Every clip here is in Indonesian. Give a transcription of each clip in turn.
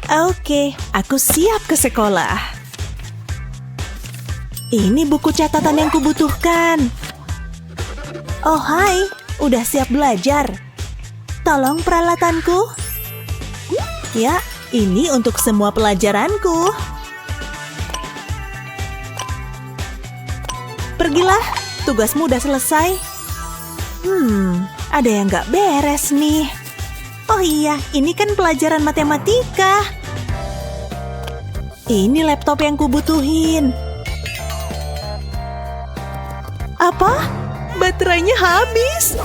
Oke, aku siap ke sekolah. Ini buku catatan yang kubutuhkan. Oh hai, udah siap belajar. Tolong peralatanku. Ya, ini untuk semua pelajaranku. Pergilah, tugasmu udah selesai. Ada yang nggak beres nih. Oh iya, ini kan pelajaran matematika. Ini laptop yang kubutuhin. Apa? Baterainya habis?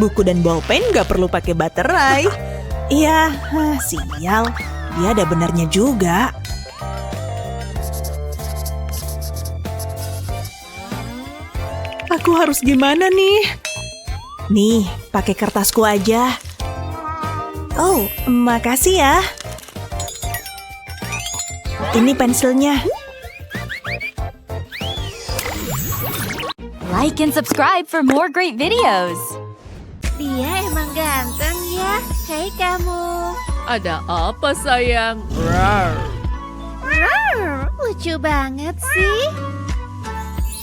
Buku dan bolpen nggak perlu pakai baterai. Iya, sial. Dia ada benarnya juga. Aku harus gimana nih? Nih, pakai kertasku aja. Oh, makasih ya. Ini pensilnya. Like and subscribe for more great videos. Dia emang ganteng ya. Hei kamu. Ada apa sayang? Rar. Lucu banget sih.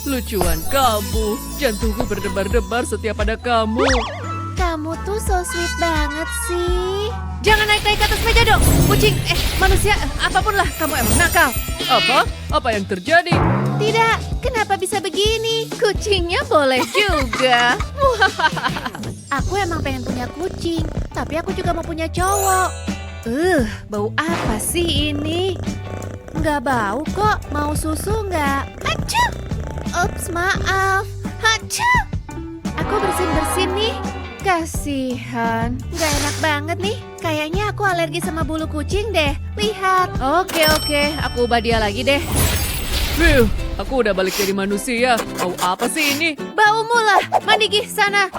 Lucuan kamu. Jantungku berdebar-debar setiap ada kamu. Kamu tuh so sweet banget sih. Jangan naik-naik ke atas meja dong. Kucing, manusia, apapun lah. Kamu emang nakal. Apa? Apa yang terjadi? Tidak, kenapa bisa begini? Kucingnya boleh juga. Aku emang pengen punya kucing, tapi aku juga mau punya cowok. Bau apa sih ini? Nggak bau kok, mau susu nggak? Acuh! Ups, maaf. Acuh! Aku bersin-bersin nih. Kasihan, nggak enak banget nih. Kayaknya aku alergi sama bulu kucing deh. Lihat. Oke, aku ubah dia lagi deh. Aku udah balik jadi manusia. Bau apa sih ini? Baumu lah, mandi gih sana.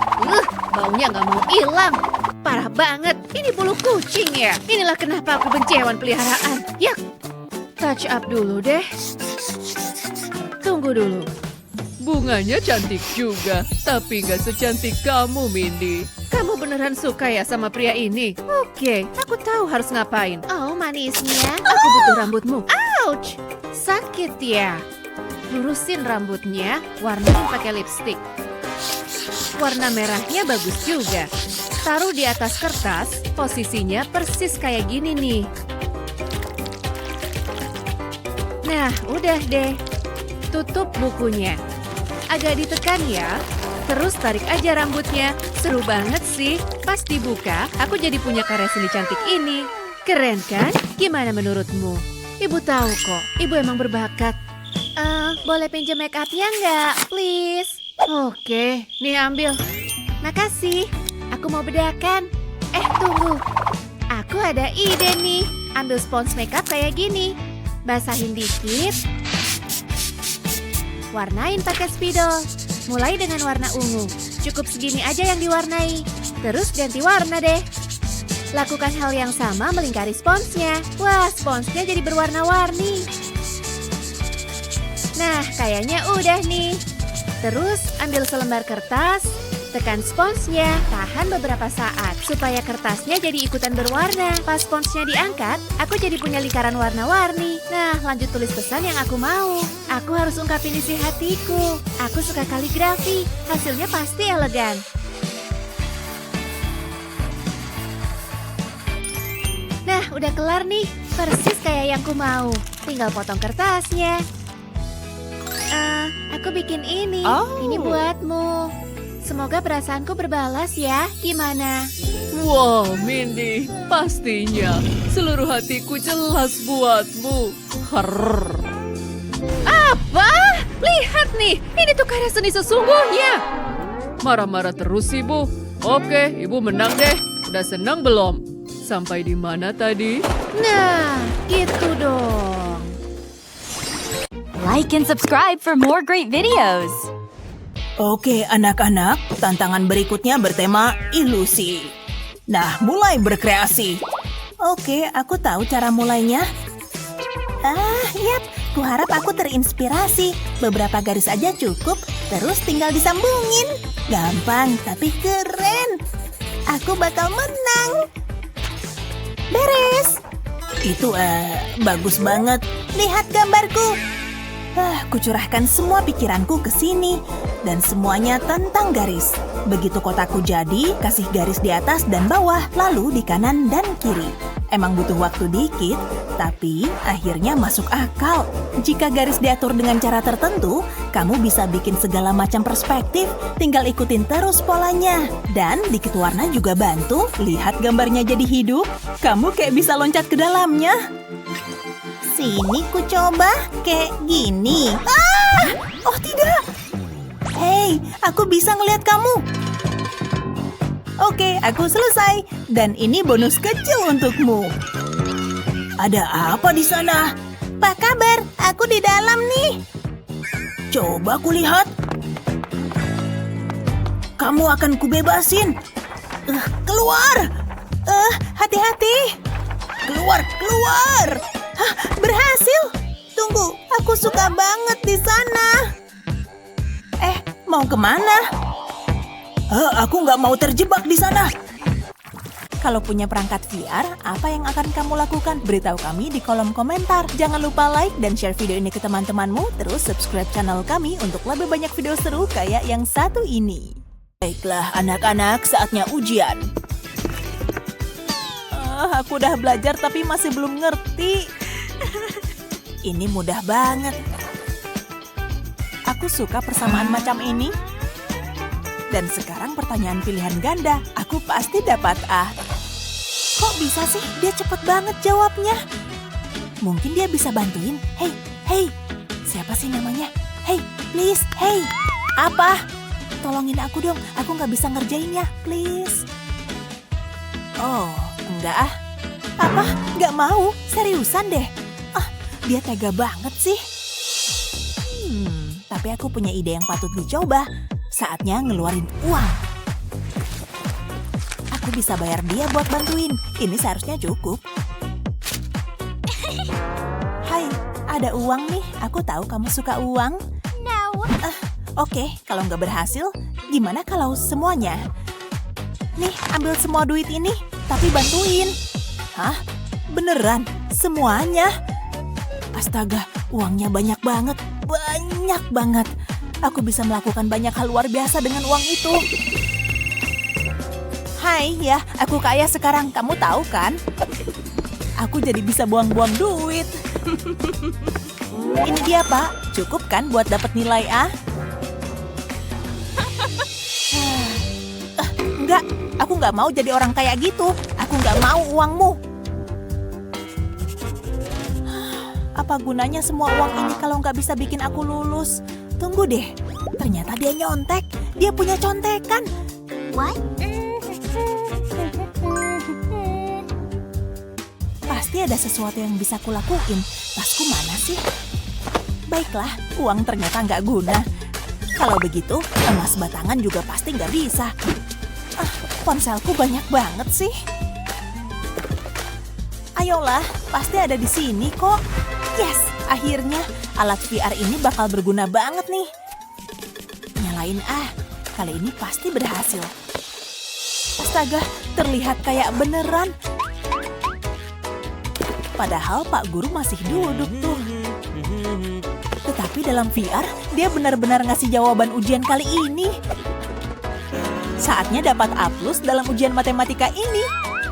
Baunya nggak mau hilang. Parah banget, ini bulu kucing ya. Inilah kenapa aku benci hewan peliharaan. Yak, touch up dulu deh. Tunggu dulu. Bunganya cantik juga, tapi nggak secantik kamu, Mindy. Kamu beneran suka ya sama pria ini? Oke, aku tahu harus ngapain. Oh, manisnya. Aku butuh rambutmu. Ouch! Sakit ya. Lurusin rambutnya, warnain pakai lipstick. Warna merahnya bagus juga. Taruh di atas kertas, posisinya persis kayak gini nih. Nah, udah deh. Tutup bukunya. Agak ditekan ya. Terus tarik aja rambutnya. Seru banget sih. Pas dibuka, aku jadi punya karya seni cantik ini. Keren kan? Gimana menurutmu? Ibu tahu kok, ibu emang berbakat. Boleh pinjam make up-nya nggak? Please. Oke, nih ambil. Makasih. Aku mau bedakan. Tunggu. Aku ada ide nih. Ambil spons make up kayak gini. Basahin dikit. Warnain pakai spidol. Mulai dengan warna ungu. Cukup segini aja yang diwarnai. Terus ganti warna deh. Lakukan hal yang sama melingkari sponsnya. Wah, sponsnya jadi berwarna-warni. Nah, kayaknya udah nih. Terus ambil selembar kertas. Tekan sponsnya, tahan beberapa saat supaya kertasnya jadi ikutan berwarna. Pas sponsnya diangkat, aku jadi punya lingkaran warna-warni. Nah, lanjut tulis pesan yang aku mau. Aku harus ungkapin isi hatiku. Aku suka kaligrafi, hasilnya pasti elegan. Nah, udah kelar nih, persis kayak yang ku mau. Tinggal potong kertasnya. Aku bikin ini. Ini buatmu. Semoga perasaanku berbalas ya. Gimana? Wow, Mindy, pastinya. Seluruh hatiku jelas buatmu. Harr. Apa? Lihat nih, ini tuh karya seni sesungguhnya. Marah-marah terus, Ibu. Oke, Ibu menang deh. Udah senang belum? Sampai di mana tadi? Nah, gitu dong. Like and subscribe for more great videos. Oke, anak-anak, tantangan berikutnya bertema ilusi. Nah, mulai berkreasi. Oke, aku tahu cara mulainya. Yap, kuharap aku terinspirasi. Beberapa garis aja cukup, terus tinggal disambungin. Gampang, tapi keren. Aku bakal menang. Beres. Itu bagus banget. Lihat gambarku. Kucurahkan semua pikiranku ke sini. Dan semuanya tentang garis. Begitu kotakku jadi, kasih garis di atas dan bawah, lalu di kanan dan kiri. Emang butuh waktu dikit, tapi akhirnya masuk akal. Jika garis diatur dengan cara tertentu, kamu bisa bikin segala macam perspektif, tinggal ikutin terus polanya. Dan dikit warna juga bantu, lihat gambarnya jadi hidup, kamu kayak bisa loncat ke dalamnya. Sini ku coba, kayak gini. Oh tidak! Hei, aku bisa ngelihat kamu. Oke, aku selesai. Dan ini bonus kecil untukmu. Ada apa di sana? Apa kabar? Aku di dalam nih. Coba kulihat. Kamu akan kubebasin. Keluar! Hati-hati. Keluar, keluar! Berhasil. Tunggu, aku suka banget di sana. Mau kemana? Aku nggak mau terjebak di sana. Kalau punya perangkat VR, apa yang akan kamu lakukan? Beritahu kami di kolom komentar. Jangan lupa like dan share video ini ke teman-temanmu. Terus subscribe channel kami untuk lebih banyak video seru kayak yang satu ini. Baiklah anak-anak, saatnya ujian. Aku udah belajar tapi masih belum ngerti. Ini mudah banget. Aku suka persamaan macam ini. Dan sekarang pertanyaan pilihan ganda, aku pasti dapat A. Kok bisa sih? Dia cepet banget jawabnya. Mungkin dia bisa bantuin. Hey, siapa sih namanya? Hey, please, hey. Apa? Tolongin aku dong, aku nggak bisa ngerjainnya, please. Oh, enggak ah. Apa? Nggak mau? Seriusan deh. Dia tega banget sih. Tapi aku punya ide yang patut dicoba. Saatnya ngeluarin uang. Aku bisa bayar dia buat bantuin. Ini seharusnya cukup. Hai, ada uang nih. Aku tahu kamu suka uang. Oke, kalau nggak berhasil, gimana kalau semuanya? Nih, ambil semua duit ini, tapi bantuin. Hah? Beneran? Semuanya? Astaga, uangnya banyak banget. Banyak banget. Aku bisa melakukan banyak hal luar biasa dengan uang itu. Hai, ya, aku kaya sekarang. Kamu tahu kan? Aku jadi bisa buang-buang duit. Ini dia, Pak. Cukup kan buat dapat nilai A? Enggak, aku nggak mau jadi orang kayak gitu. Aku nggak mau uangmu. Apa gunanya semua uang ini kalau nggak bisa bikin aku lulus? Tunggu deh, ternyata dia nyontek. Dia punya contekan. What? Pasti ada sesuatu yang bisa kulakuin. Tasku mana sih? Baiklah, uang ternyata nggak guna. Kalau begitu, emas batangan juga pasti nggak bisa. Ponselku banyak banget sih. Ayolah, pasti ada di sini kok. Yes, akhirnya alat VR ini bakal berguna banget nih. Nyalain kali ini pasti berhasil. Astaga, terlihat kayak beneran. Padahal Pak Guru masih duduk tuh. Tetapi dalam VR, dia benar-benar ngasih jawaban ujian kali ini. Saatnya dapat A+ dalam ujian matematika ini.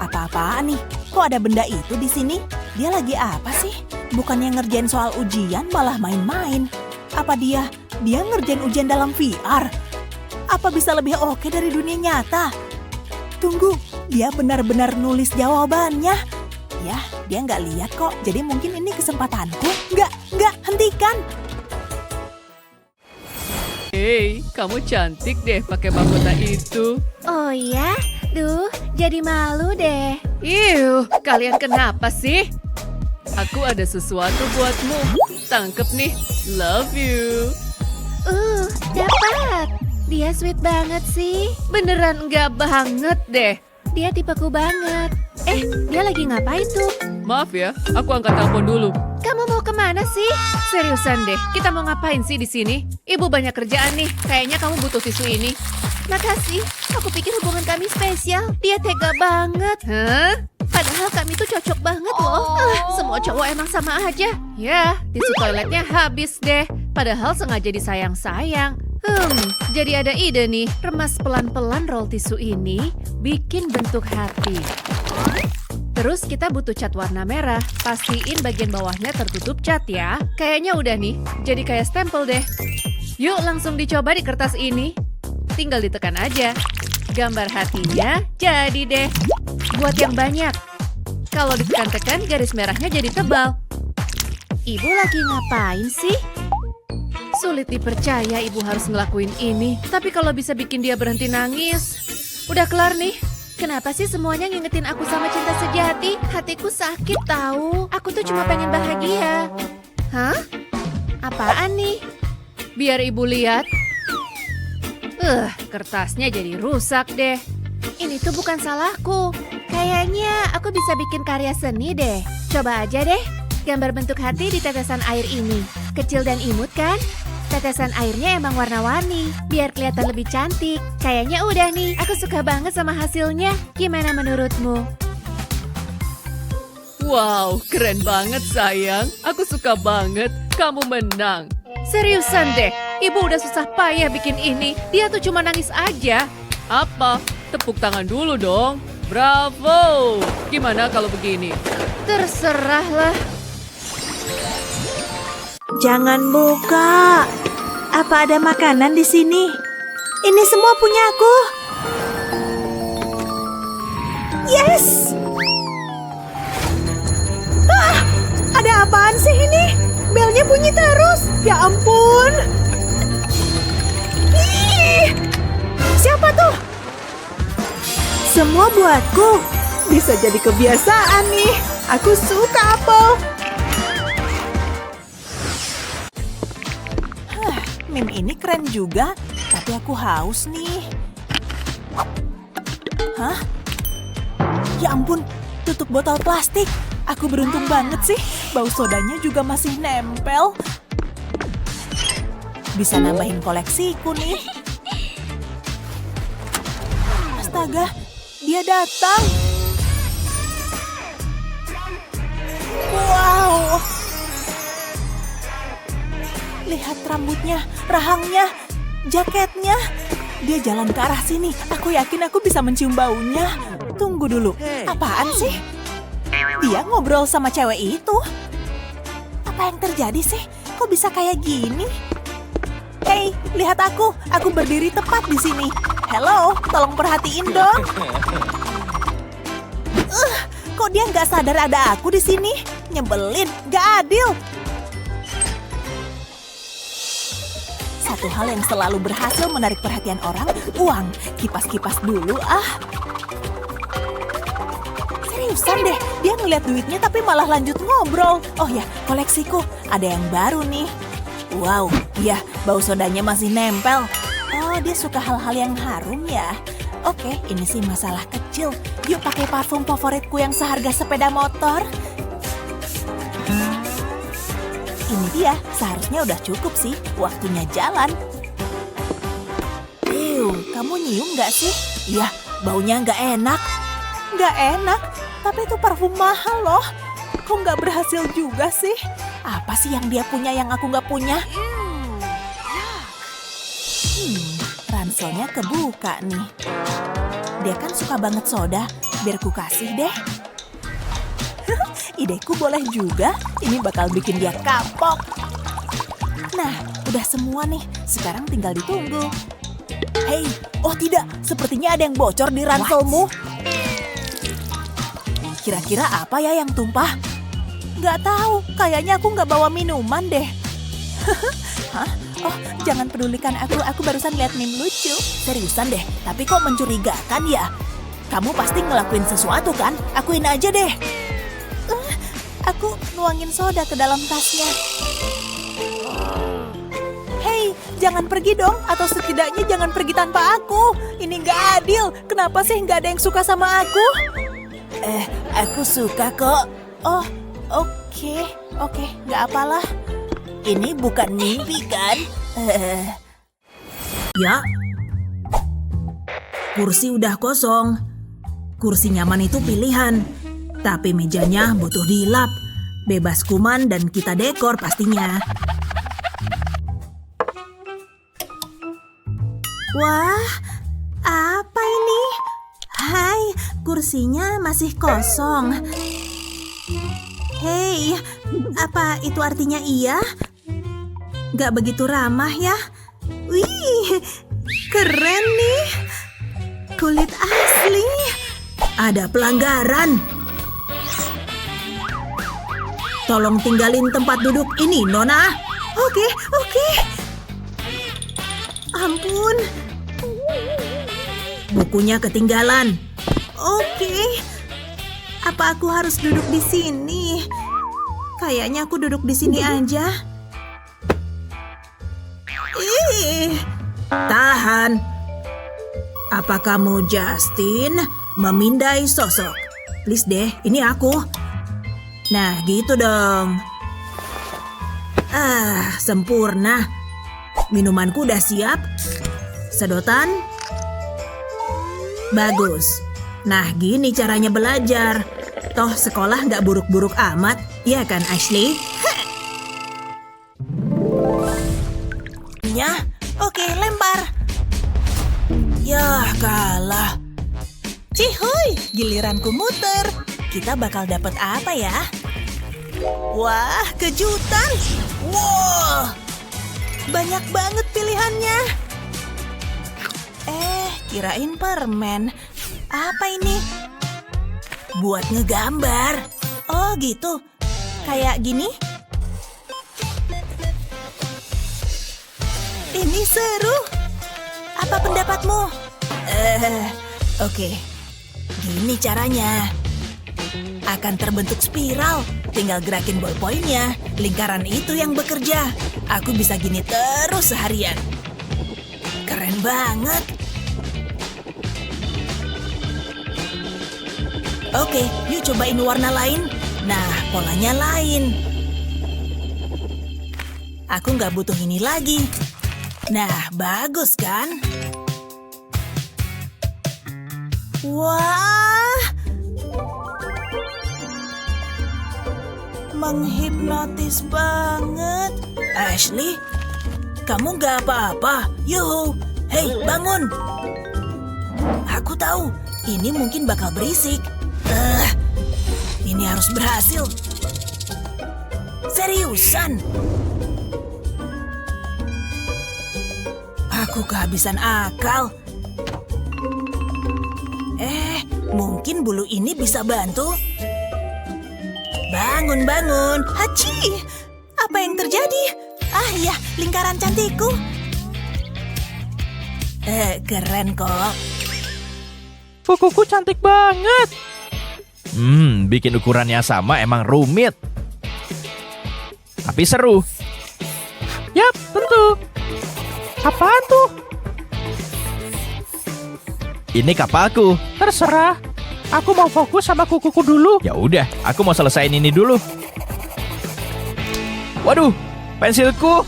Apa-apaan nih? Kok ada benda itu di sini? Dia lagi apa sih? Bukannya ngerjain soal ujian, malah main-main. Apa dia ngerjain ujian dalam VR? Apa bisa lebih oke dari dunia nyata? Tunggu, dia benar-benar nulis jawabannya. Ya, dia nggak lihat kok, jadi mungkin ini kesempatanku. Nggak, hentikan. Hei, kamu cantik deh pakai mahkota itu. Oh ya? Duh, jadi malu deh. Kalian kenapa sih? Aku ada sesuatu buatmu. Tangkep nih. Love you. Dapat. Dia sweet banget sih. Beneran nggak banget deh. Dia tipeku banget. Dia lagi ngapain tuh? Maaf ya, aku angkat telepon dulu. Kamu mau kemana sih? Seriusan deh, kita mau ngapain sih di sini? Ibu banyak kerjaan nih. Kayaknya kamu butuh tisu ini. Makasih. Aku pikir hubungan kami spesial. Dia tega banget. Hah? Padahal kami tuh cocok banget loh. Semua cowok emang sama aja. Ya, tisu toiletnya habis deh. Padahal sengaja disayang-sayang. Jadi ada ide nih. Remas pelan-pelan roll tisu ini, bikin bentuk hati. Terus kita butuh cat warna merah. Pastiin bagian bawahnya tertutup cat ya. Kayaknya udah nih, jadi kayak stempel deh. Yuk langsung dicoba di kertas ini. Tinggal ditekan aja. Gambar hatinya jadi deh. Buat yang banyak. Kalau ditekan-tekan garis merahnya jadi tebal. Ibu lagi ngapain sih? Sulit dipercaya ibu harus ngelakuin ini. Tapi kalau bisa bikin dia berhenti nangis. Udah kelar nih. Kenapa sih semuanya ngingetin aku sama cinta sejati? Hatiku sakit tahu. Aku tuh cuma pengen bahagia. Hah? Apaan nih? Biar ibu lihat. Kertasnya jadi rusak deh. Ini tuh bukan salahku. Kayaknya aku bisa bikin karya seni deh. Coba aja deh. Gambar bentuk hati di tetesan air ini. Kecil dan imut kan? Tetesan airnya emang warna-warni, biar kelihatan lebih cantik. Kayaknya udah nih, aku suka banget sama hasilnya. Gimana menurutmu? Wow, keren banget sayang. Aku suka banget. Kamu menang. Seriusan deh, ibu udah susah payah bikin ini. Dia tuh cuma nangis aja. Apa? Tepuk tangan dulu dong. Bravo. Gimana kalau begini? Terserahlah. Jangan buka. Apa ada makanan di sini? Ini semua punyaku. Yes! Ada apaan sih ini? Belnya bunyi terus. Ya ampun. Ih! Siapa tuh? Semua buatku. Bisa jadi kebiasaan nih. Aku suka apel. Meme ini keren juga, tapi aku haus nih. Hah? Ya ampun, tutup botol plastik. Aku beruntung banget sih, bau sodanya juga masih nempel. Bisa nambahin koleksiku nih. Astaga, dia datang. Wow. Lihat rambutnya, rahangnya, jaketnya. Dia jalan ke arah sini. Aku yakin aku bisa mencium baunya. Tunggu dulu, apaan sih? Dia ngobrol sama cewek itu. Apa yang terjadi sih? Kok bisa kayak gini? Hei, lihat aku. Aku berdiri tepat di sini. Hello, tolong perhatiin dong. Kok dia nggak sadar ada aku di sini? Nyebelin, nggak adil. Satu hal yang selalu berhasil menarik perhatian orang, uang. Kipas-kipas dulu, Seriusan deh, dia ngeliat duitnya tapi malah lanjut ngobrol. Oh ya, koleksiku. Ada yang baru nih. Wow, ya, bau sodanya masih nempel. Oh, dia suka hal-hal yang harum ya. Oke, ini sih masalah kecil. Yuk pakai parfum favoritku yang seharga sepeda motor. Ini dia, seharusnya udah cukup sih. Waktunya jalan. Kamu nyium nggak sih? Iya, baunya nggak enak. Nggak enak? Tapi itu parfum mahal loh. Kok nggak berhasil juga sih? Apa sih yang dia punya yang aku nggak punya? Ranselnya kebuka nih. Dia kan suka banget soda. Biar ku kasih deh. Ideku boleh juga. Ini bakal bikin dia kapok. Nah, udah semua nih. Sekarang tinggal ditunggu. Hei, oh tidak. Sepertinya ada yang bocor di ranselmu. Kira-kira apa ya yang tumpah? Nggak tahu. Kayaknya aku nggak bawa minuman deh. Hah? Oh, jangan pedulikan aku. Aku barusan lihat meme lucu. Seriusan deh. Tapi kok mencurigakan ya? Kamu pasti ngelakuin sesuatu kan? Akuin aja deh. Aku nuangin soda ke dalam tasnya. Hei, jangan pergi dong. Atau setidaknya jangan pergi tanpa aku. Ini nggak adil. Kenapa sih nggak ada yang suka sama aku? Aku suka kok. Oh, oke, nggak apalah. Ini bukan mimpi kan? Ya. Kursi udah kosong. Kursi nyaman itu pilihan. Tapi mejanya butuh dilap. Bebas kuman dan kita dekor pastinya. Wah, apa ini? Hai, kursinya masih kosong. Hei, apa itu artinya iya? Gak begitu ramah ya? Wih, keren nih. Kulit asli. Ada pelanggaran. Tolong tinggalin tempat duduk ini, Nona. Oke. Ampun. Bukunya ketinggalan. Oke. Apa aku harus duduk di sini? Kayaknya aku duduk di sini aja. Tahan. Apa kamu Justin memindai sosok? Please deh, ini aku. Nah, gitu dong. Sempurna. Minumanku udah siap. Sedotan. Bagus. Nah, gini caranya belajar. Toh sekolah nggak buruk-buruk amat, ya kan Ashley? Ya, oke, lempar. Yah, kalah. Cihuy, giliranku muter. Kita bakal dapet apa ya? Wah, kejutan. Wow, banyak banget pilihannya. Kirain permen. Apa ini? Buat ngegambar. Oh gitu. Kayak gini? Ini seru. Apa pendapatmu? Oke. Gini caranya. Akan terbentuk spiral. Tinggal gerakin ballpoint-nya. Lingkaran itu yang bekerja. Aku bisa gini terus seharian. Keren banget. Oke, yuk cobain warna lain. Nah, polanya lain. Aku nggak butuh ini lagi. Nah, bagus kan? Wah! Menghipnotis banget. Ashley, kamu nggak apa-apa? Yuhu, hei bangun. Aku tahu, ini mungkin bakal berisik. Ini harus berhasil. Seriusan. Aku kehabisan akal. Mungkin bulu ini bisa bantu. Bangun. Hachi! Apa yang terjadi? Ah ya, lingkaran cantikku. Keren kok. Kukuku cantik banget. Bikin ukurannya sama emang rumit. Tapi seru. Yap, tentu. Apaan tuh? Ini kapalku. Terserah. Aku mau fokus sama kukuku dulu. Ya udah, aku mau selesain ini dulu. Waduh, pensilku.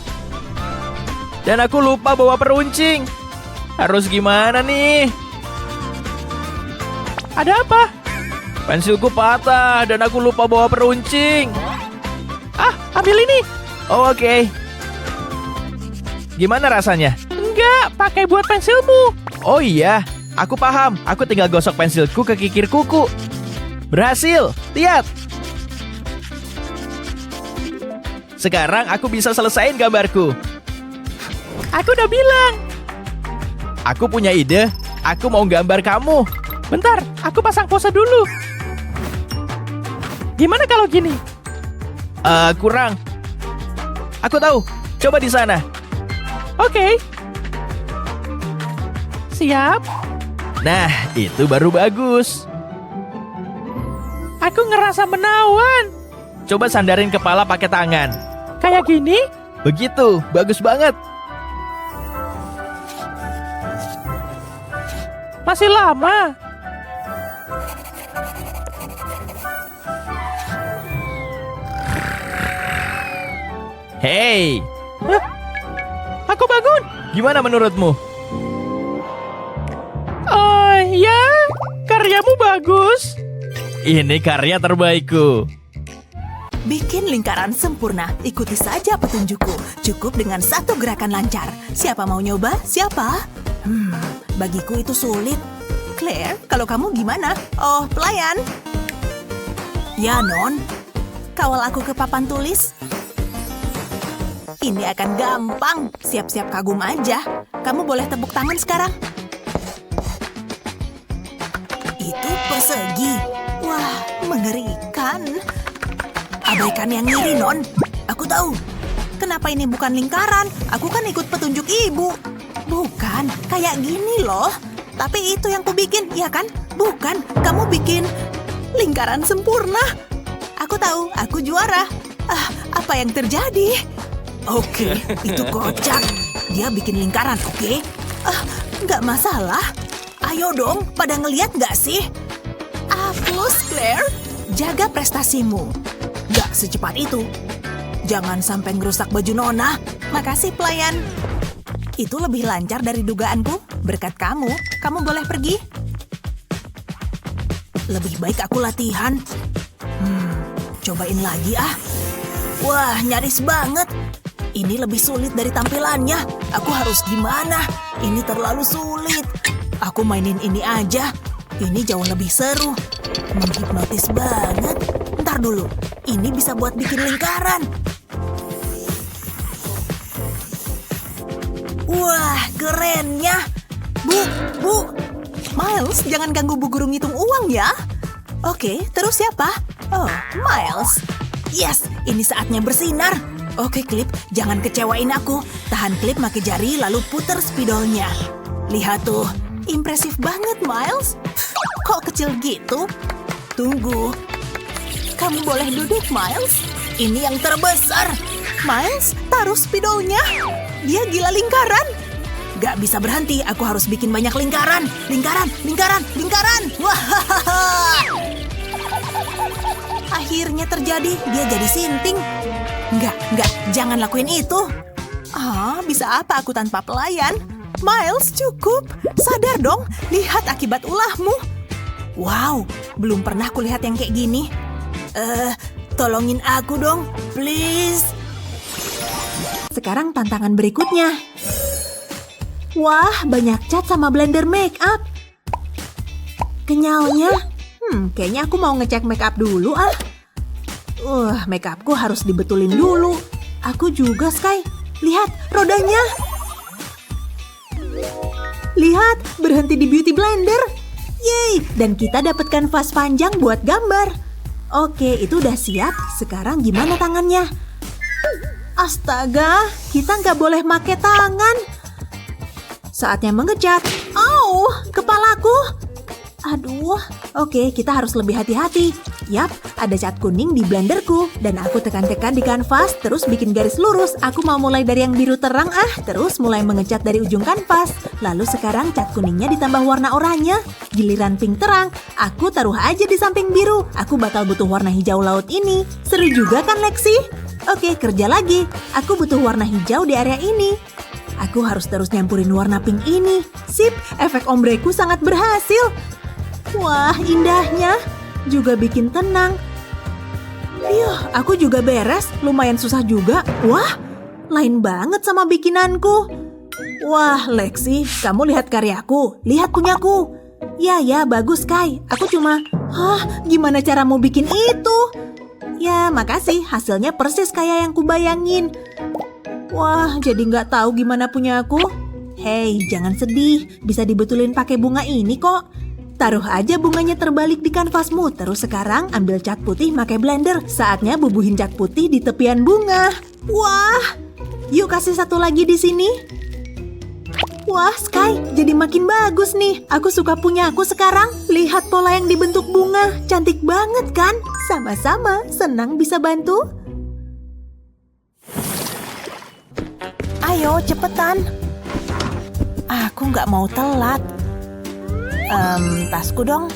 Dan aku lupa bawa peruncing. Harus gimana nih? Ada apa? Pensilku patah dan aku lupa bawa peruncing. Ambil ini. Oh, oke. Gimana rasanya? Enggak, pakai buat pensilmu. Oh iya, aku paham. Aku tinggal gosok pensilku ke kikir kuku. Berhasil, lihat. Sekarang aku bisa selesain gambarku. Aku udah bilang. Aku punya ide. Aku mau gambar kamu. Bentar, aku pasang pose dulu. Gimana kalau gini? Kurang. Aku tahu. Coba di sana. Oke. Siap. Nah, itu baru bagus. Aku ngerasa menawan. Coba sandarin kepala pakai tangan. Kayak gini? Begitu, bagus banget. Masih lama. Hey. Aku bangun. Gimana menurutmu? Ya, karyamu bagus. Ini karya terbaikku. Bikin lingkaran sempurna. Ikuti saja petunjukku. Cukup dengan satu gerakan lancar. Siapa mau nyoba? Siapa? Bagiku itu sulit. Claire, kalau kamu gimana? Oh, pelayan. Ya, Non. Kawal aku ke papan tulis. Ini akan gampang. Siap-siap kagum aja. Kamu boleh tepuk tangan sekarang. Itu persegi. Wah, mengerikan. Abaikan yang ngiri, Non. Aku tahu. Kenapa ini bukan lingkaran? Aku kan ikut petunjuk ibu. Bukan, kayak gini loh. Tapi itu yang kubikin, ya kan? Bukan, kamu bikin lingkaran sempurna. Aku tahu, aku juara. Apa yang terjadi? Oke, itu kocak. Dia bikin lingkaran, oke? Nggak masalah. Ayo dong, pada ngeliat nggak sih? Plus, Claire, jaga prestasimu. Nggak secepat itu. Jangan sampai ngerusak baju Nona. Makasih, pelayan. Itu lebih lancar dari dugaanku. Berkat kamu, kamu boleh pergi. Lebih baik aku latihan. Cobain lagi ah. Wah, nyaris banget. Ini lebih sulit dari tampilannya. Aku harus gimana? Ini terlalu sulit. Aku mainin ini aja. Ini jauh lebih seru. Menghipnotis banget. Ntar dulu, ini bisa buat bikin lingkaran. Wah, kerennya. Bu. Miles, jangan ganggu Bu Guru ngitung uang ya. Oke, terus siapa? Oh, Miles. Yes, ini saatnya bersinar. Oke, Clip, jangan kecewain aku. Tahan Clip pakai jari lalu puter spidolnya. Lihat tuh, impresif banget, Miles. Kok kecil gitu? Tunggu. Kamu boleh duduk, Miles. Ini yang terbesar. Miles, taruh spidolnya. Dia gila lingkaran. Gak bisa berhenti, aku harus bikin banyak lingkaran. Lingkaran. Wah. Akhirnya terjadi, dia jadi sinting. Enggak, jangan lakuin itu. Bisa apa aku tanpa pelayan? Miles, cukup. Sadar dong, lihat akibat ulahmu. Wow, belum pernah kulihat yang kayak gini. Tolongin aku dong, please. Sekarang tantangan berikutnya. Wah, banyak cat sama blender makeup. Kenyalnya, kayaknya aku mau ngecek makeup dulu ah. Makeupku harus dibetulin dulu. Aku juga, Sky. Lihat, rodanya. Lihat, berhenti di beauty blender. Yeay, dan kita dapat kanvas panjang buat gambar. Oke, itu udah siap. Sekarang gimana tangannya? Astaga, kita nggak boleh pakai tangan. Saatnya mengecat. Au, kepalaku. Aduh, oke, kita harus lebih hati-hati. Yap, ada cat kuning di blenderku. Dan aku tekan-tekan di kanvas, terus bikin garis lurus. Aku mau mulai dari yang biru terang terus mulai mengecat dari ujung kanvas. Lalu sekarang cat kuningnya ditambah warna oranye. Giliran pink terang, aku taruh aja di samping biru. Aku bakal butuh warna hijau laut ini. Seru juga kan, Lexi? Oke, kerja lagi. Aku butuh warna hijau di area ini. Aku harus terus nyampurin warna pink ini. Sip, efek ombreku sangat berhasil. Wah, indahnya. Juga bikin tenang. Aku juga beres. Lumayan susah juga. Wah, lain banget sama bikinanku. Wah, Lexi, kamu lihat karyaku. Lihat punyaku. Ya, bagus, Kai. Aku cuma, gimana caramu bikin itu? Ya, makasih. Hasilnya persis kayak yang kubayangin. Wah, jadi nggak tahu gimana punya aku. Hei, jangan sedih. Bisa dibetulin pakai bunga ini kok. Taruh aja bunganya terbalik di kanvasmu. Terus sekarang ambil cat putih pakai blender. Saatnya bubuhin cat putih di tepian bunga. Wah, yuk kasih satu lagi di sini. Wah, Sky, jadi makin bagus nih. Aku suka punya aku sekarang. Lihat pola yang dibentuk bunga. Cantik banget kan? Sama-sama, senang bisa bantu. Ayo, cepetan. Aku nggak mau telat. Tasku dong.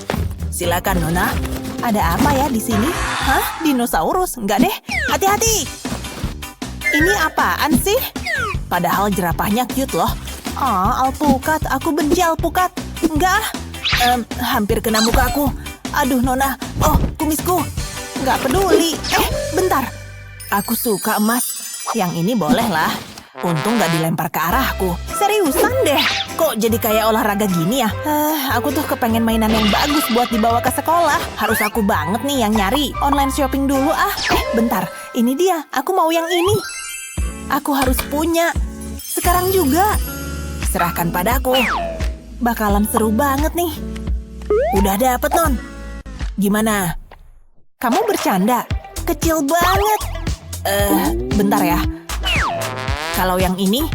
Silakan, Nona. Ada apa ya di sini? Hah? Dinosaurus? Nggak deh. Hati-hati. Ini apaan sih? Padahal jerapahnya cute loh. Alpukat. Aku benci alpukat. Enggak. Hampir kena mukaku. Aduh, Nona. Oh, kumisku. Nggak peduli. Bentar. Aku suka emas. Yang ini boleh lah. Untung nggak dilempar ke arahku. Seriusan deh. Kok jadi kayak olahraga gini ya? Aku tuh kepengen mainan yang bagus buat dibawa ke sekolah. Harus aku banget nih yang nyari. Online shopping dulu ah. Bentar. Ini dia. Aku mau yang ini. Aku harus punya. Sekarang juga. Serahkan padaku. Bakalan seru banget nih. Udah dapet, Non. Gimana? Kamu bercanda? Kecil banget. Bentar ya. Kalau yang ini,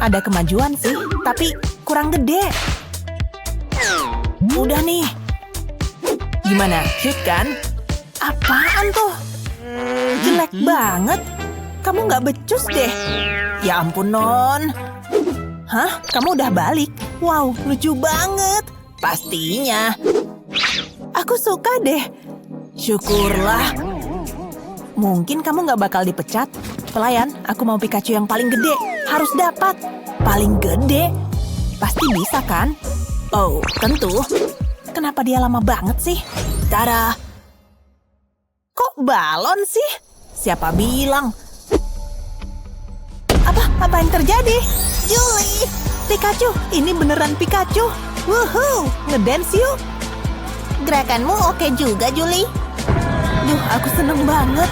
ada kemajuan sih, tapi kurang gede. Udah nih. Gimana? Cute kan? Apaan tuh? Jelek banget. Kamu nggak becus deh. Ya ampun, Non. Hah? Kamu udah balik? Wow, lucu banget. Pastinya. Aku suka deh. Syukurlah. Mungkin kamu nggak bakal dipecat. Pelayan, aku mau Pikachu yang paling gede. Harus dapat. Paling gede? Pasti bisa kan? Oh, tentu. Kenapa dia lama banget sih? Tada! Kok balon sih? Siapa bilang? Apa yang terjadi? Julie! Pikachu, ini beneran Pikachu. Woohoo! Ngedance yuk! Gerakanmu oke juga, Julie. Duh, aku seneng banget.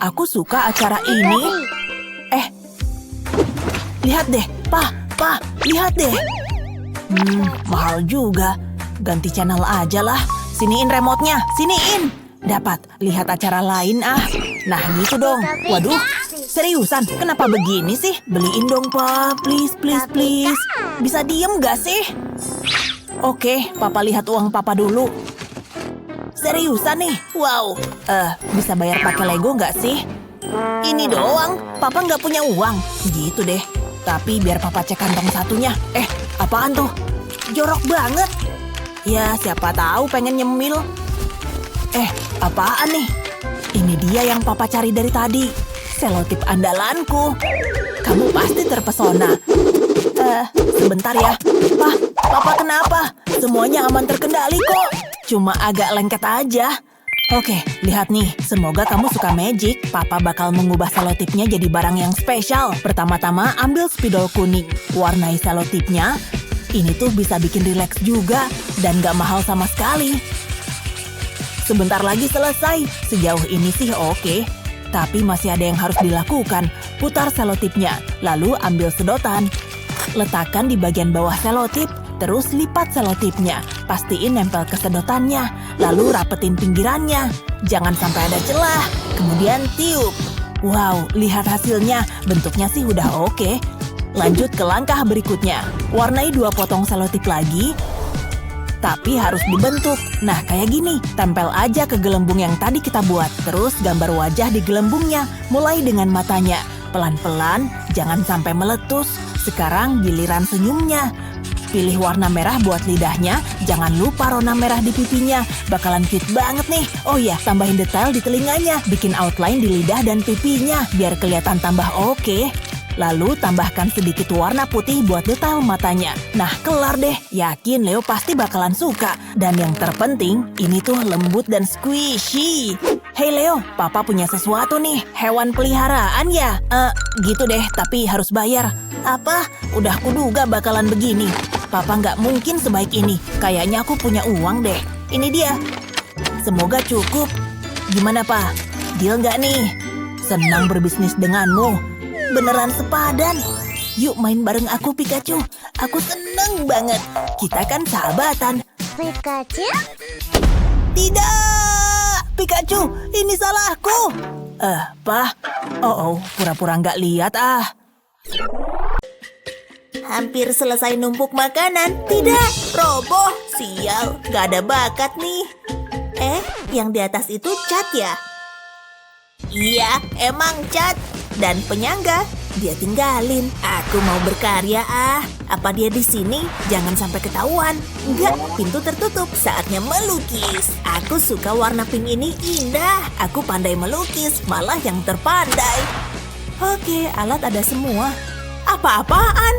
Aku suka acara ini. Lihat deh, Pa, lihat deh. Mahal juga. Ganti channel aja lah. Siniin remote-nya, siniin. Dapat, lihat acara lain ah. Nah gitu dong. Waduh, seriusan, kenapa begini sih? Beliin dong, Pa, please. Bisa diem gak sih? Oke, Papa lihat uang Papa dulu. Seriusan nih? Wow. Bisa bayar pakai Lego nggak sih? Ini doang. Papa nggak punya uang. Gitu deh. Tapi biar Papa cek kantong satunya. Apaan tuh? Jorok banget. Ya, siapa tahu pengen nyemil. Apaan nih? Ini dia yang Papa cari dari tadi. Selotip andalanku. Kamu pasti terpesona. Sebentar ya. Papa kenapa? Semuanya aman terkendali kok. Cuma agak lengket aja. Oke, lihat nih. Semoga kamu suka magic. Papa bakal mengubah selotipnya jadi barang yang spesial. Pertama-tama ambil spidol kuning. Warnai selotipnya. Ini tuh bisa bikin rileks juga. Dan gak mahal sama sekali. Sebentar lagi selesai. Sejauh ini sih oke. Tapi masih ada yang harus dilakukan. Putar selotipnya. Lalu ambil sedotan. Letakkan di bagian bawah selotip. Terus lipat selotipnya. Pastiin nempel ke sedotannya. Lalu rapetin pinggirannya. Jangan sampai ada celah. Kemudian tiup. Wow, lihat hasilnya. Bentuknya sih udah oke. Lanjut ke langkah berikutnya. Warnai 2 potong selotip lagi. Tapi harus dibentuk. Nah, kayak gini. Tempel aja ke gelembung yang tadi kita buat. Terus gambar wajah di gelembungnya. Mulai dengan matanya. Pelan-pelan, jangan sampai meletus. Sekarang giliran senyumnya. Pilih warna merah buat lidahnya. Jangan lupa rona merah di pipinya. Bakalan cute banget nih. Oh ya, tambahin detail di telinganya. Bikin outline di lidah dan pipinya. Biar kelihatan tambah oke. Lalu tambahkan sedikit warna putih buat detail matanya. Nah, kelar deh. Yakin Leo pasti bakalan suka. Dan yang terpenting, ini tuh lembut dan squishy. Hey Leo, Papa punya sesuatu nih. Hewan peliharaan ya? Gitu deh, tapi harus bayar. Apa? Udah kuduga bakalan begini. Papa nggak mungkin sebaik ini. Kayaknya aku punya uang deh. Ini dia. Semoga cukup. Gimana, Pa? Deal nggak nih? Senang berbisnis denganmu. Beneran sepadan. Yuk main bareng aku, Pikachu. Aku seneng banget. Kita kan sahabatan. Pikachu? Tidak! Pikachu, ini salahku. Pa? Oh, pura-pura nggak lihat ah. Hampir selesai numpuk makanan. Tidak, roboh. Sial, gak ada bakat nih. Yang di atas itu cat ya? Iya, emang cat. Dan penyangga, dia tinggalin. Aku mau berkarya ah. Apa dia di sini? Jangan sampai ketahuan. Enggak, pintu tertutup. Saatnya melukis. Aku suka warna pink ini indah. Aku pandai melukis, malah yang terpandai. Oke, alat ada semua. Apa-apaan?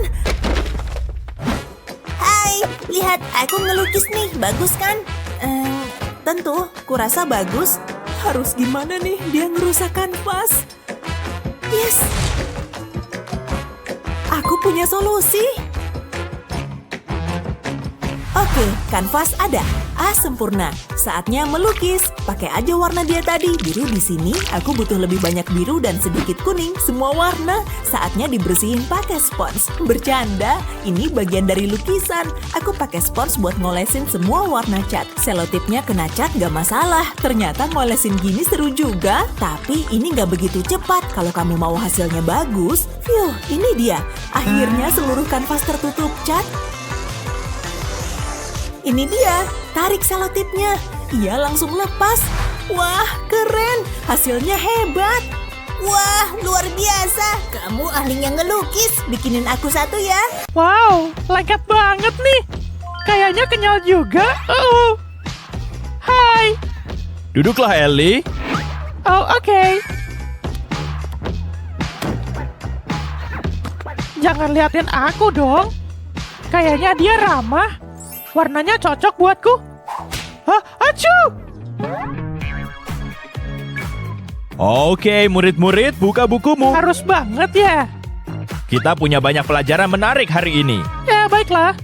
Hai, lihat, aku ngelukis nih. Bagus kan? Tentu, kurasa bagus. Harus gimana nih dia ngerusak kanvas? Yes! Aku punya solusi. Oke, kanvas ada. Sempurna. Saatnya melukis. Pakai aja warna dia tadi. Biru di sini. Aku butuh lebih banyak biru dan sedikit kuning. Semua warna. Saatnya dibersihin pakai spons. Bercanda. Ini bagian dari lukisan. Aku pakai spons buat ngolesin semua warna cat. Selotipnya kena cat gak masalah. Ternyata ngolesin gini seru juga. Tapi ini gak begitu cepat. Kalau kamu mau hasilnya bagus. Ini dia. Akhirnya seluruh kanvas tertutup cat. Ini dia, tarik selotipnya. Ia langsung lepas. Wah, keren. Hasilnya hebat. Wah, luar biasa. Kamu ahlinya ngelukis. Bikinin aku satu ya. Wow, lengkap banget nih. Kayaknya kenyal juga. Hai. Duduklah, Ellie. Oh, oke. Jangan liatin aku dong. Kayaknya dia ramah. Warnanya cocok buatku. Hah, acu! Oke, murid-murid, buka bukumu. Harus banget ya. Kita punya banyak pelajaran menarik hari ini. Ya, baiklah.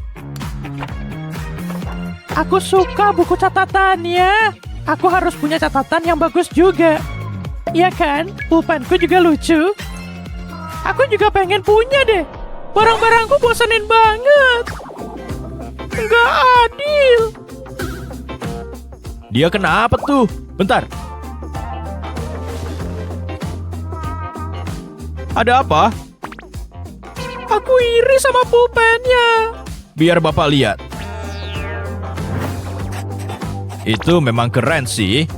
Aku suka buku catatannya. Aku harus punya catatan yang bagus juga. Iya kan? Pulpenku juga lucu. Aku juga pengen punya deh. Barang-barangku bosenin banget. Nggak adil. Dia kenapa tuh? Bentar. Ada apa? Aku iri sama pulpennya. Biar Bapak lihat. Itu memang keren sih.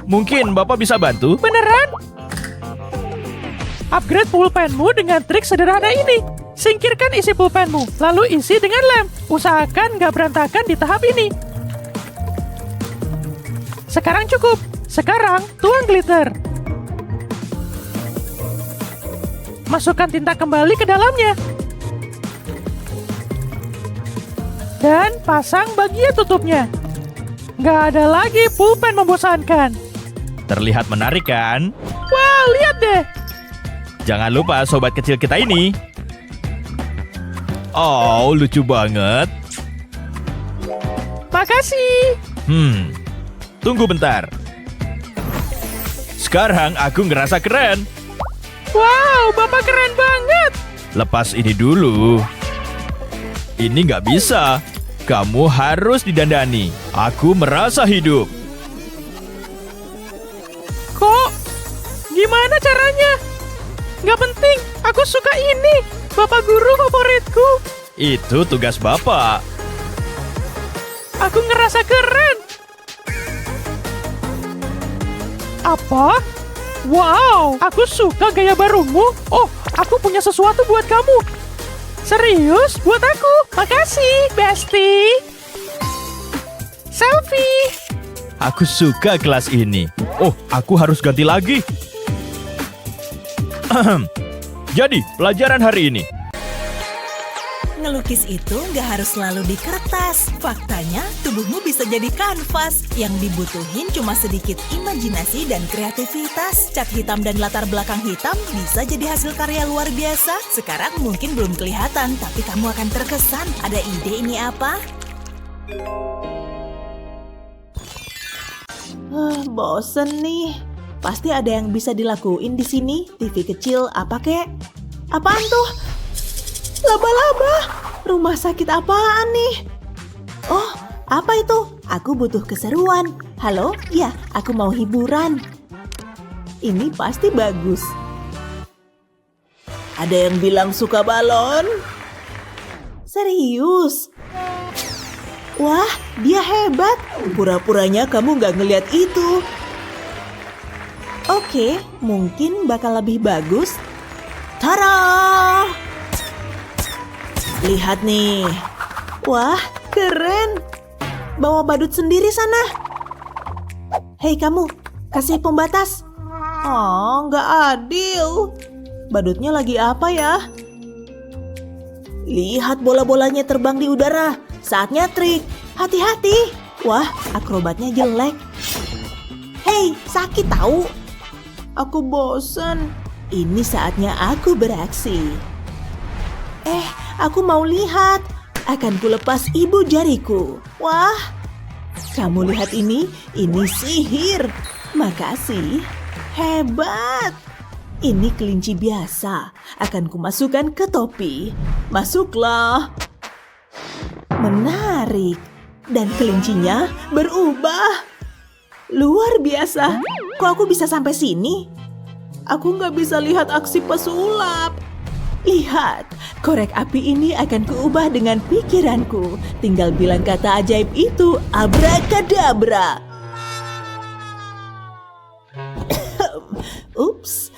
Mungkin Bapak bisa bantu? Beneran? Upgrade pulpenmu dengan trik sederhana ini. Singkirkan isi pulpenmu, lalu isi dengan lem. Usahakan nggak berantakan di tahap ini. Sekarang cukup. Sekarang tuang glitter. Masukkan tinta kembali ke dalamnya. Dan pasang bagian tutupnya. Nggak ada lagi pulpen membosankan. Terlihat menarik kan? Wah, lihat deh. Jangan lupa sobat kecil kita ini. Oh, lucu banget. Makasih. Tunggu bentar. Sekarang aku ngerasa keren. Wow, Bapak keren banget. Lepas ini dulu. Ini nggak bisa. Kamu harus didandani. Aku merasa hidup. Kok? Gimana caranya? Nggak penting. Aku suka ini. Bapak guru favoritku. Itu tugas Bapak. Aku ngerasa keren. Apa? Wow, aku suka gaya barumu. Oh, aku punya sesuatu buat kamu. Serius? Buat aku? Makasih, Bestie. Selfie. Aku suka kelas ini. Oh, aku harus ganti lagi. Jadi, pelajaran hari ini. Ngelukis itu nggak harus selalu di kertas. Faktanya, tubuhmu bisa jadi kanvas. Yang dibutuhin cuma sedikit imajinasi dan kreativitas. Cat hitam dan latar belakang hitam bisa jadi hasil karya luar biasa. Sekarang mungkin belum kelihatan, tapi kamu akan terkesan. Ada ide ini apa? Bosen nih. Pasti ada yang bisa dilakuin di sini. TV kecil apa kek? Apaan tuh? Laba-laba. Rumah sakit apaan nih? Oh, apa itu? Aku butuh keseruan. Halo? Ya, aku mau hiburan. Ini pasti bagus. Ada yang bilang suka balon? Serius? Wah, dia hebat. Pura-puranya kamu nggak ngeliat itu. Oke, mungkin bakal lebih bagus. Tara! Lihat nih. Wah, keren. Bawa badut sendiri sana. Hei kamu, kasih pembatas. Oh, nggak adil. Badutnya lagi apa ya? Lihat bola-bolanya terbang di udara. Saatnya trik. Hati-hati. Wah, akrobatnya jelek. Hei, sakit tahu. Aku bosan. Ini saatnya aku beraksi. Aku mau lihat. Akan kulepas ibu jariku. Wah, kamu lihat ini sihir. Makasih. Hebat. Ini kelinci biasa. Akan kumasukkan ke topi. Masuklah. Menarik. Dan kelincinya berubah. Luar biasa. Kok aku bisa sampai sini? Aku nggak bisa lihat aksi pesulap. Lihat, korek api ini akan kuubah dengan pikiranku. Tinggal bilang kata ajaib itu, abrakadabra. Ups.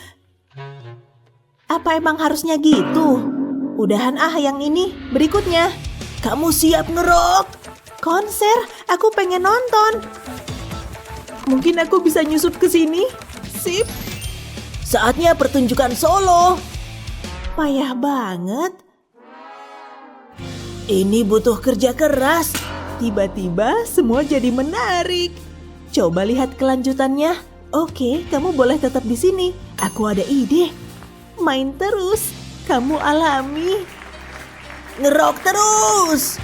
Apa emang harusnya gitu? Udahan yang ini. Berikutnya. Kamu siap ngerok? Konser? Aku pengen nonton. Mungkin aku bisa nyusup ke sini. Sip. Saatnya pertunjukan solo. Payah banget. Ini butuh kerja keras. Tiba-tiba semua jadi menarik. Coba lihat kelanjutannya. Oke, kamu boleh tetap di sini. Aku ada ide. Main terus. Kamu alami. Ngerok terus.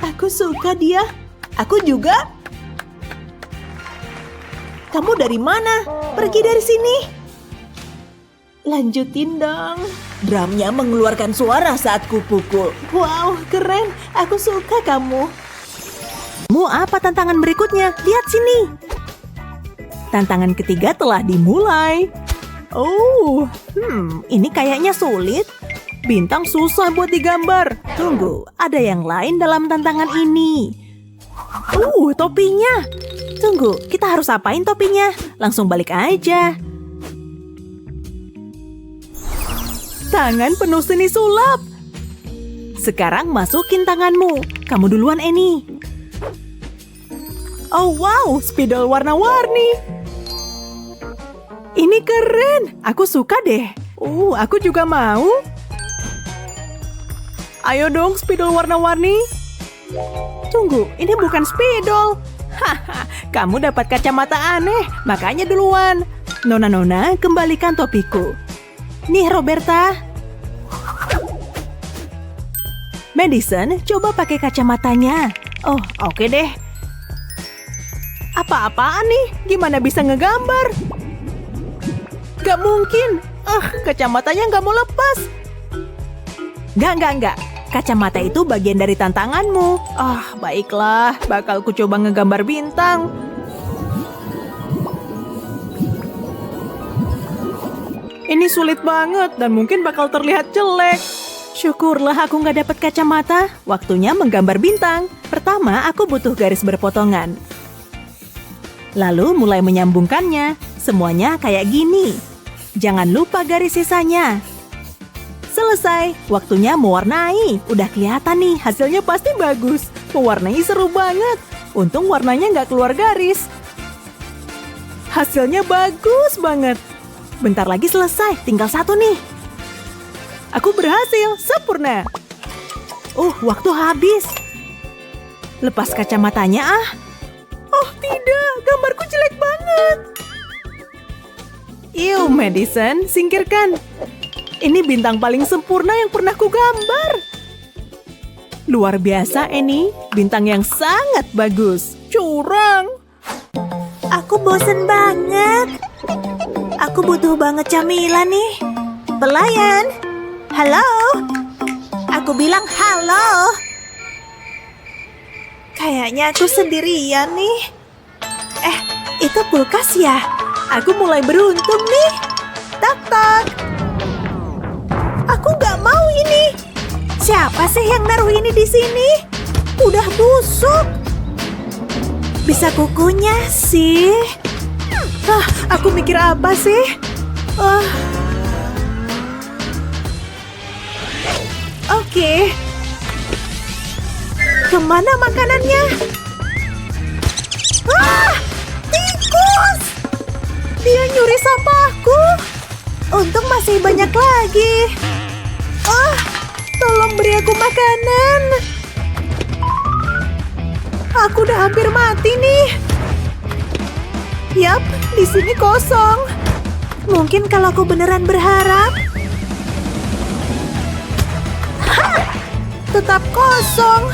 Aku suka dia. Aku juga. Kamu dari mana? Pergi dari sini. Lanjutin dong. Drumnya mengeluarkan suara saat kupukul. Wow, keren. Aku suka kamu. Mau apa tantangan berikutnya? Lihat sini. Tantangan ketiga telah dimulai. Oh, ini kayaknya sulit. Bintang susah buat digambar. Tunggu, ada yang lain dalam tantangan ini. Topinya. Tunggu, kita harus apain topinya? Langsung balik aja. Tangan penuh seni sulap. Sekarang masukin tanganmu. Kamu duluan, Annie. Oh wow, spidol warna-warni. Ini keren. Aku suka deh. Aku juga mau. Ayo dong, spidol warna-warni. Tunggu, ini bukan spidol. Haha, kamu dapat kacamata aneh, makanya duluan. Nona-nona, kembalikan topiku. Nih, Roberta. Madison, coba pakai kacamatanya. Oh, oke deh. Apa-apaan nih? Gimana bisa ngegambar? Gak mungkin. Kacamatanya gak mau lepas. Enggak. Kacamata itu bagian dari tantanganmu. Baiklah. Bakal ku coba ngegambar bintang. Ini sulit banget dan mungkin bakal terlihat jelek. Syukurlah aku nggak dapat kacamata. Waktunya menggambar bintang. Pertama, aku butuh garis berpotongan. Lalu mulai menyambungkannya. Semuanya kayak gini. Jangan lupa garis sisanya. Selesai, waktunya mewarnai. Udah kelihatan nih, hasilnya pasti bagus. Mewarnai seru banget. Untung warnanya nggak keluar garis. Hasilnya bagus banget. Bentar lagi selesai, tinggal satu nih. Aku berhasil, sempurna. Waktu habis. Lepas kacamatanya Oh tidak, gambarku jelek banget. Madison, singkirkan. Ini bintang paling sempurna yang pernah ku gambar. Luar biasa, Annie. Bintang yang sangat bagus. Curang. Aku bosen banget. Aku butuh banget camilan nih. Pelayan. Halo. Aku bilang halo. Kayaknya aku sendirian nih. Itu kulkas ya? Aku mulai beruntung nih. Tak-tak. Aku nggak mau ini. Siapa sih yang naruh ini di sini? Udah busuk. Bisa kukunya sih. Aku mikir apa sih? Oke. Kemana makanannya? Tikus! Dia nyuri sampahku. Untung masih banyak lagi. Tolong beri aku makanan. Aku udah hampir mati nih. Yap, di sini kosong. Mungkin kalau aku beneran berharap. Tetap kosong.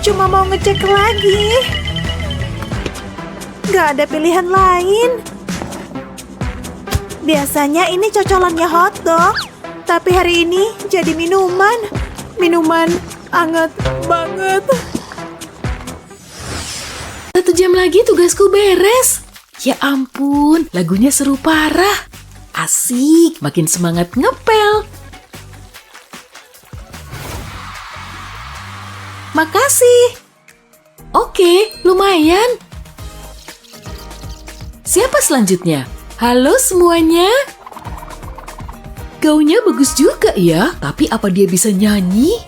Cuma mau ngecek lagi. Gak ada pilihan lain. Biasanya ini cocolannya hotdog. Tapi hari ini jadi minuman. Minuman anget banget. 1 jam lagi tugasku beres. Ya ampun, lagunya seru parah. Asik, makin semangat ngepel. Makasih. Oke, lumayan. Siapa selanjutnya? Halo semuanya. Gaunnya bagus juga ya, tapi apa dia bisa nyanyi?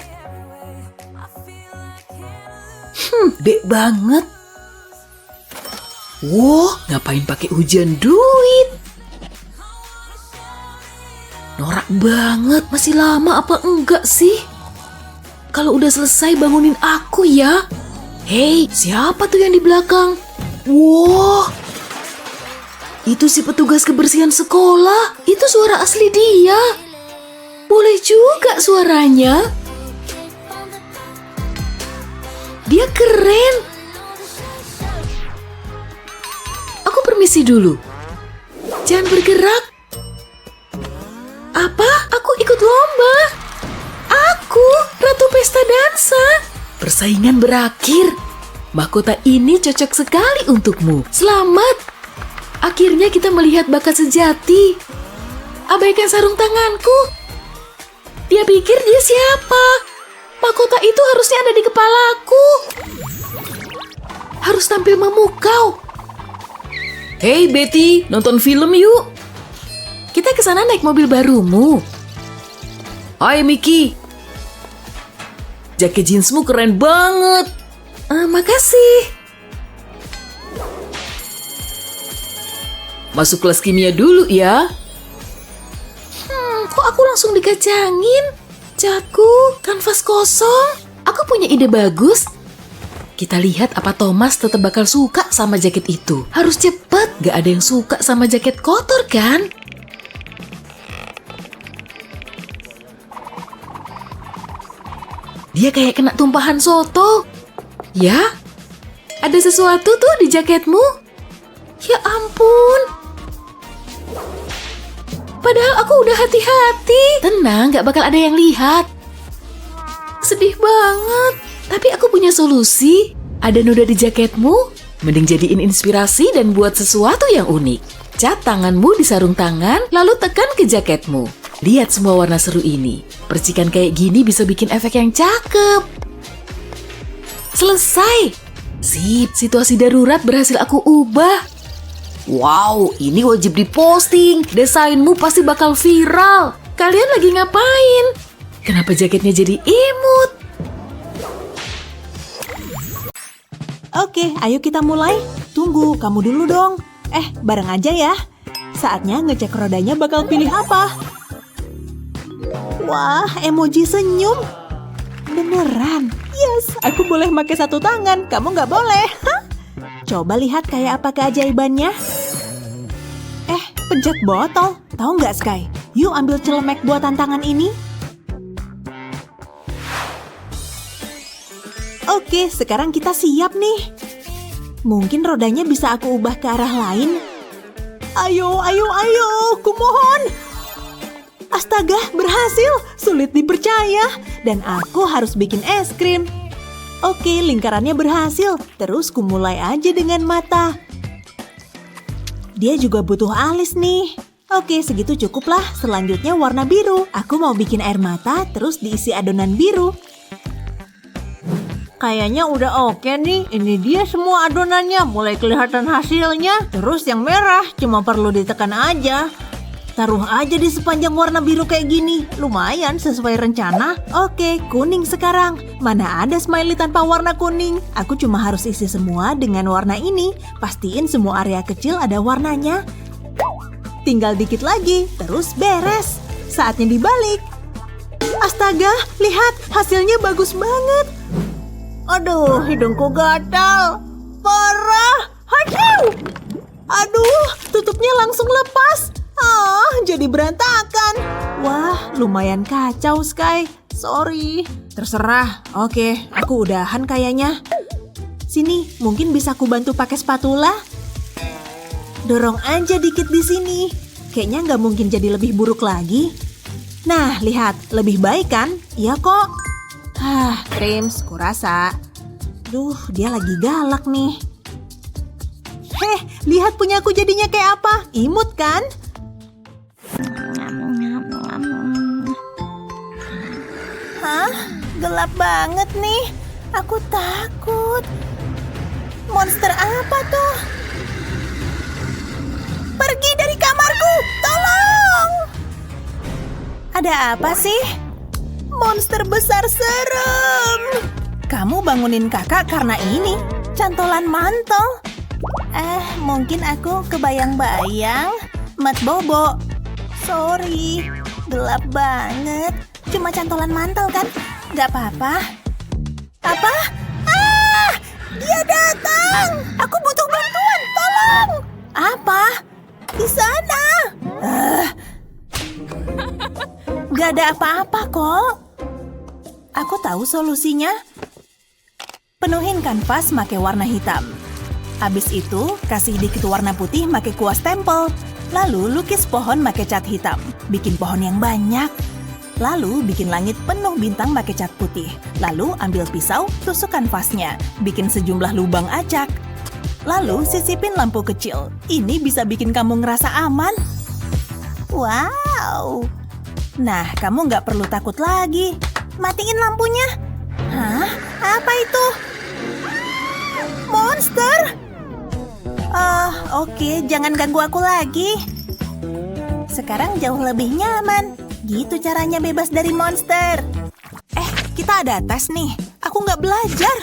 Dek banget. Wah, ngapain pakai hujan duit? Norak banget, masih lama apa enggak sih? Kalau udah selesai bangunin aku ya. Hei, siapa tuh yang di belakang? Wah, itu si petugas kebersihan sekolah. Itu suara asli dia. Boleh juga suaranya. Dia keren. Aku permisi dulu. Jangan bergerak. Apa? Aku ikut lomba. Aku, Ratu Pesta Dansa. Persaingan berakhir. Mahkota ini cocok sekali untukmu. Selamat. Akhirnya kita melihat bakat sejati. Abaikan sarung tanganku. Dia pikir dia siapa? Mahkota itu harusnya ada di kepalaku. Harus tampil memukau. Hey Betty, nonton film yuk. Kita ke sana naik mobil barumu. Hai Mickey. Jaket jeansmu keren banget. Makasih. Masuk kelas kimia dulu ya. Kok aku langsung dikacangin? Jago, kanvas kosong. Aku punya ide bagus. Kita lihat apa Thomas tetap bakal suka sama jaket itu. Harus cepet, gak ada yang suka sama jaket kotor kan? Dia kayak kena tumpahan soto. Ya, ada sesuatu tuh di jaketmu. Ya ampun. Padahal aku udah hati-hati. Tenang, gak bakal ada yang lihat. Sedih banget. Tapi aku punya solusi. Ada noda di jaketmu? Mending jadiin inspirasi dan buat sesuatu yang unik. Cat tanganmu di sarung tangan, lalu tekan ke jaketmu. Lihat semua warna seru ini. Percikan kayak gini bisa bikin efek yang cakep. Selesai. Sip, situasi darurat berhasil aku ubah. Wow, ini wajib diposting. Desainmu pasti bakal viral. Kalian lagi ngapain? Kenapa jaketnya jadi imut? Oke, ayo kita mulai. Tunggu, kamu dulu dong. Bareng aja ya. Saatnya ngecek rodanya bakal pilih apa. Wah, emoji senyum. Beneran. Yes, aku boleh pakai satu tangan. Kamu nggak boleh. Hah? Coba lihat kayak apa keajaibannya. Pencet botol. Tahu nggak, Sky? Yuk ambil celemek buat tantangan ini. Oke, sekarang kita siap nih. Mungkin rodanya bisa aku ubah ke arah lain. Ayo, kumohon. Astaga, berhasil. Sulit dipercaya. Dan aku harus bikin es krim. Oke, lingkarannya berhasil. Terus kumulai aja dengan mata. Dia juga butuh alis nih. Oke, segitu cukuplah. Selanjutnya warna biru. Aku mau bikin air mata, terus diisi adonan biru. Kayaknya udah oke nih. Ini dia semua adonannya. Mulai kelihatan hasilnya. Terus yang merah cuma perlu ditekan aja. Taruh aja di sepanjang warna biru kayak gini. Lumayan sesuai rencana. Oke, kuning sekarang. Mana ada smiley tanpa warna kuning? Aku cuma harus isi semua dengan warna ini. Pastiin semua area kecil ada warnanya. Tinggal dikit lagi, terus beres. Saatnya dibalik. Astaga, lihat, hasilnya bagus banget. Aduh, hidungku gatal. Parah. Haciu! Aduh, tutupnya langsung lepas. Jadi berantakan. Wah, lumayan kacau, Sky. Sorry. Terserah. Oke, aku udahan kayaknya. Sini, mungkin bisa aku bantu pakai spatula? Dorong aja dikit di sini. Kayaknya nggak mungkin jadi lebih buruk lagi. Nah, lihat. Lebih baik kan? Iya kok. Trims, kurasa. Duh, dia lagi galak nih. Heh, lihat punyaku jadinya kayak apa? Imut kan? Hah? Gelap banget nih. Aku takut. Monster apa tuh? Pergi dari kamarku! Tolong! Ada apa sih? Monster besar serem! Kamu bangunin kakak karena ini. Cantolan mantel. Mungkin aku kebayang-bayang. Mat Bobo. Sorry. Gelap banget. Cuma cantolan mantel kan? Gak apa-apa. Apa? Dia datang! Aku butuh bantuan, tolong! Apa? Di sana! Gak ada apa-apa kok. Aku tahu solusinya. Penuhin kanvas pakai warna hitam. Habis itu, kasih dikit warna putih pakai kuas tempel. Lalu lukis pohon pakai cat hitam. Bikin pohon yang banyak. Lalu bikin langit penuh bintang pakai cat putih. Lalu ambil pisau, tusuk kanvasnya. Bikin sejumlah lubang acak. Lalu sisipin lampu kecil. Ini bisa bikin kamu ngerasa aman. Wow. Nah, kamu nggak perlu takut lagi. Matiin lampunya. Hah? Apa itu? Monster? Oke, jangan ganggu aku lagi. Sekarang jauh lebih nyaman. Gitu caranya bebas dari monster. Kita ada tes nih. Aku nggak belajar.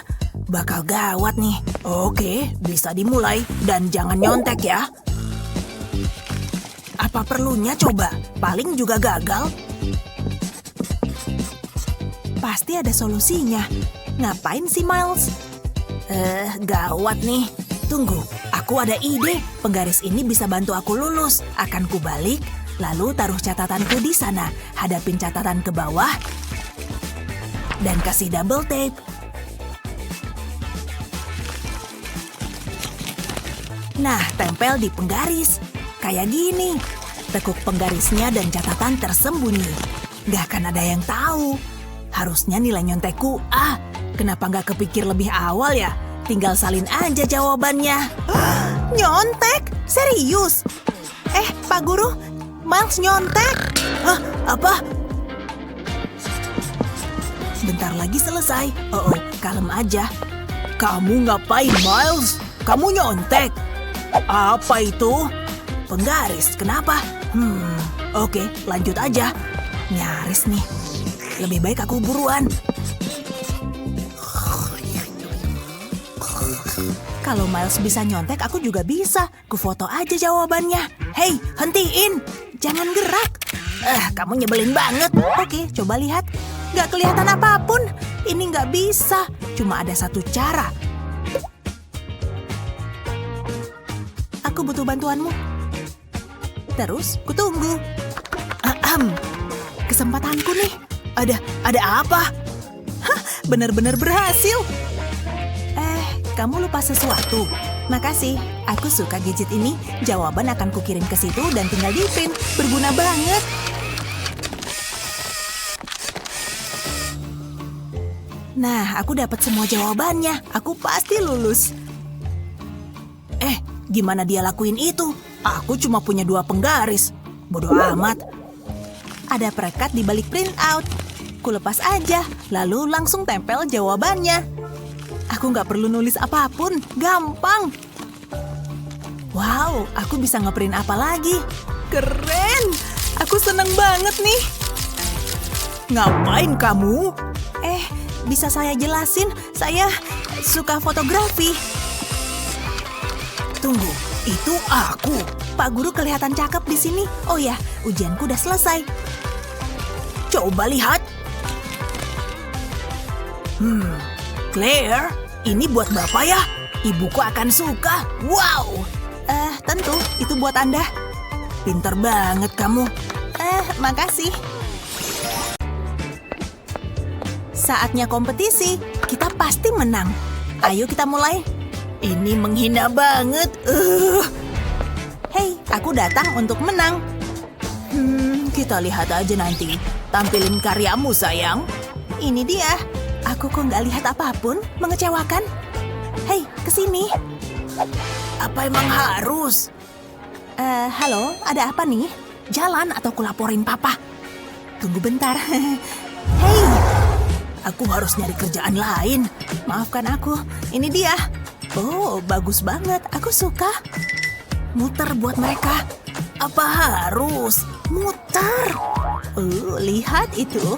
Bakal gawat nih. Oke, bisa dimulai. Dan jangan nyontek ya. Apa perlunya coba? Paling juga gagal. Pasti ada solusinya. Ngapain sih Miles? Gawat nih. Tunggu, aku ada ide. Penggaris ini bisa bantu aku lulus. Akan kubalik, lalu taruh catatanku di sana. Hadapin catatan ke bawah. Dan kasih double tape. Nah, tempel di penggaris. Kayak gini. Tekuk penggarisnya dan catatan tersembunyi. Gak akan ada yang tahu. Harusnya nilai nyontekku A. Kenapa gak kepikir lebih awal ya? Tinggal salin aja jawabannya. Nyontek? Serius? Pak Guru, Miles nyontek. Apa? Bentar lagi selesai. Kalem aja. Kamu ngapain, Miles? Kamu nyontek. Apa itu? Penggaris, kenapa? Oke, lanjut aja. Nyaris nih. Lebih baik aku buruan. Kalau Miles bisa nyontek, aku juga bisa. Kufoto aja jawabannya. Hei, hentiin. Jangan gerak. Kamu nyebelin banget. Oke, coba lihat. Gak kelihatan apapun. Ini gak bisa. Cuma ada satu cara. Aku butuh bantuanmu. Terus, kutunggu. Kesempatanku nih. Ada apa? Benar-benar berhasil. Kamu lupa sesuatu. Makasih, aku suka gadget ini. Jawaban akan kukirim ke situ dan tinggal dipin. Berguna banget. Nah, aku dapat semua jawabannya. Aku pasti lulus. Gimana dia lakuin itu? Aku cuma punya 2 penggaris. Bodoh amat. Ada perekat di balik printout. Kulepas aja, lalu langsung tempel jawabannya. Aku nggak perlu nulis apapun, gampang. Wow, aku bisa ngeprint apa lagi? Keren! Aku seneng banget nih. Ngapain kamu? Bisa saya jelasin? Saya suka fotografi. Tunggu, itu aku. Pak Guru kelihatan cakep di sini. Oh ya, ujianku udah selesai. Coba lihat. Claire, ini buat Bapak ya. Ibuku akan suka. Wow. Tentu, itu buat Anda. Pinter banget kamu. Makasih. Saatnya kompetisi. Kita pasti menang. Ayo kita mulai. Ini menghina banget. Hei, aku datang untuk menang. Kita lihat aja nanti. Tampilin karyamu, sayang. Ini dia. Aku kok nggak lihat apapun. Mengecewakan. Hei, kesini. Apa emang harus? Halo, ada apa nih? Jalan atau kulaporin papa? Tunggu bentar. Hei, aku harus nyari kerjaan lain. Maafkan aku. Ini dia. Oh, bagus banget. Aku suka. Muter buat mereka. Apa harus? Muter. Lihat itu.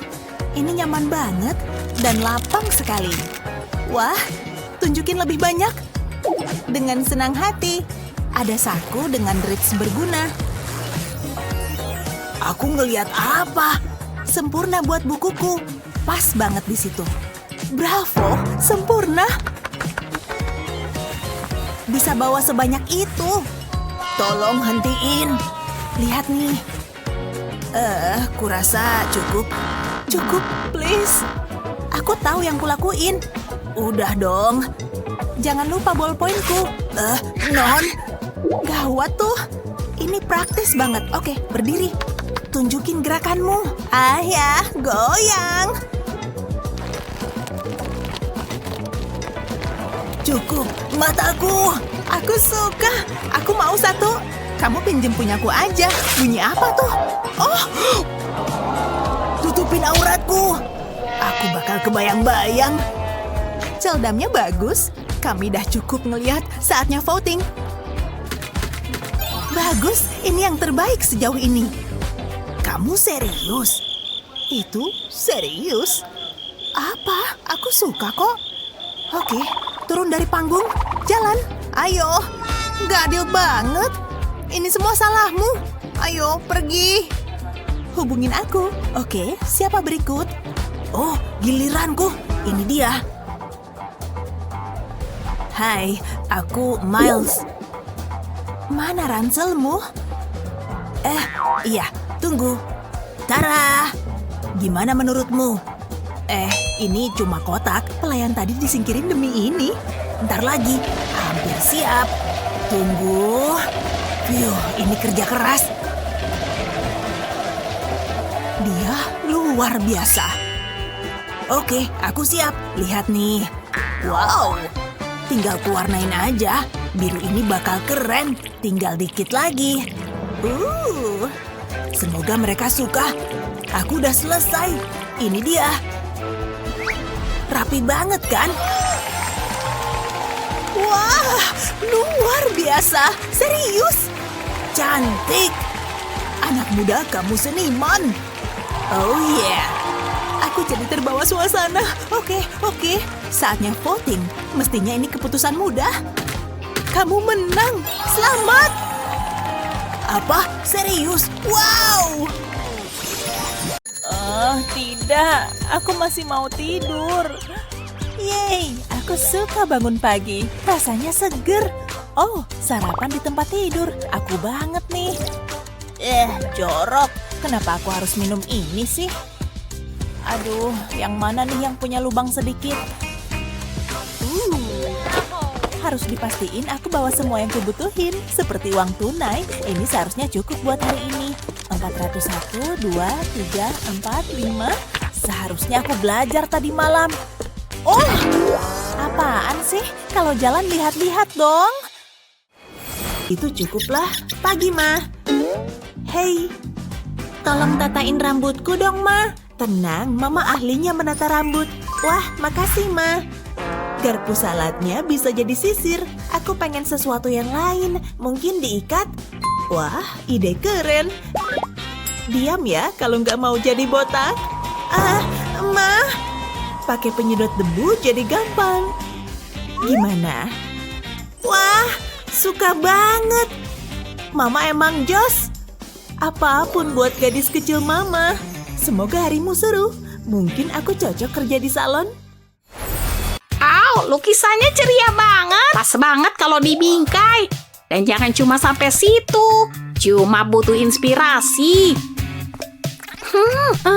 Ini nyaman banget dan lapang sekali. Wah, tunjukin lebih banyak. Dengan senang hati. Ada saku dengan drits berguna. Aku ngeliat apa? Sempurna buat bukuku. Pas banget di situ. Bravo, sempurna. Bisa bawa sebanyak itu. Tolong hentiin. Lihat nih. Kurasa cukup. Cukup, please. Aku tahu yang kulakuin. Udah dong. Jangan lupa ballpointku. Non. Gawat tuh. Ini praktis banget. Oke, berdiri. Tunjukin gerakanmu. Ya, goyang. Cukup, mataku. Aku suka. Aku mau satu. Kamu pinjem punyaku aja. Bunyi apa tuh? Oh, tutupin auratku. Aku bakal kebayang-bayang. Celdamnya bagus. Kami dah cukup ngeliat. Saatnya voting. Bagus, ini yang terbaik sejauh ini. Kamu serius? Itu serius? Apa? Aku suka kok. Oke, turun dari panggung. Jalan. Ayo. Gak adil banget. Ini semua salahmu. Ayo, pergi. Hubungin aku. Oke, siapa berikut? Oh, giliranku. Ini dia. Hai, aku Miles. Mana ranselmu? Iya, tunggu. Tara, gimana menurutmu? Ini cuma kotak. Pelayan tadi disingkirin demi ini. Ntar lagi, hampir siap. Tunggu. Ini kerja keras. Dia luar biasa. Oke, aku siap. Lihat nih. Wow, tinggal kuwarnain aja. Biru ini bakal keren. Tinggal dikit lagi. Semoga mereka suka. Aku udah selesai. Ini dia. Rapi banget kan? Wah, luar biasa. Serius. Cantik. Anak muda, kamu seniman. Oh yeah. Aku jadi terbawa suasana. Oke. Saatnya voting. Mestinya ini keputusan mudah. Kamu menang. Selamat. Apa? Serius? Wow. Tidak. Aku masih mau tidur. Yeay, aku suka bangun pagi. Rasanya seger. Oh, sarapan di tempat tidur. Aku banget nih. Jorok. Kenapa aku harus minum ini sih? Aduh, yang mana nih yang punya lubang sedikit? Harus dipastiin aku bawa semua yang kubutuhin. Seperti uang tunai. Ini seharusnya cukup buat hari ini. 401, 2, 3, 4, 5. Seharusnya aku belajar tadi malam. Oh, apaan sih? Kalau jalan lihat-lihat dong. Itu cukuplah. Pagi, Ma. Hei, tolong tatain rambutku dong, Ma. Tenang, Mama ahlinya menata rambut. Wah, makasih, Ma. Garpu saladnya bisa jadi sisir. Aku pengen sesuatu yang lain. Mungkin diikat? Wah, ide keren. Diam ya kalau nggak mau jadi botak. Ma. Pakai penyedot debu jadi gampang. Gimana? Wah, suka banget. Mama emang jos. Apapun buat gadis kecil Mama. Semoga harimu seru. Mungkin aku cocok kerja di salon. Wow, lukisannya ceria banget. Pas banget kalau dibingkai. Dan jangan cuma sampai situ. Cuma butuh inspirasi.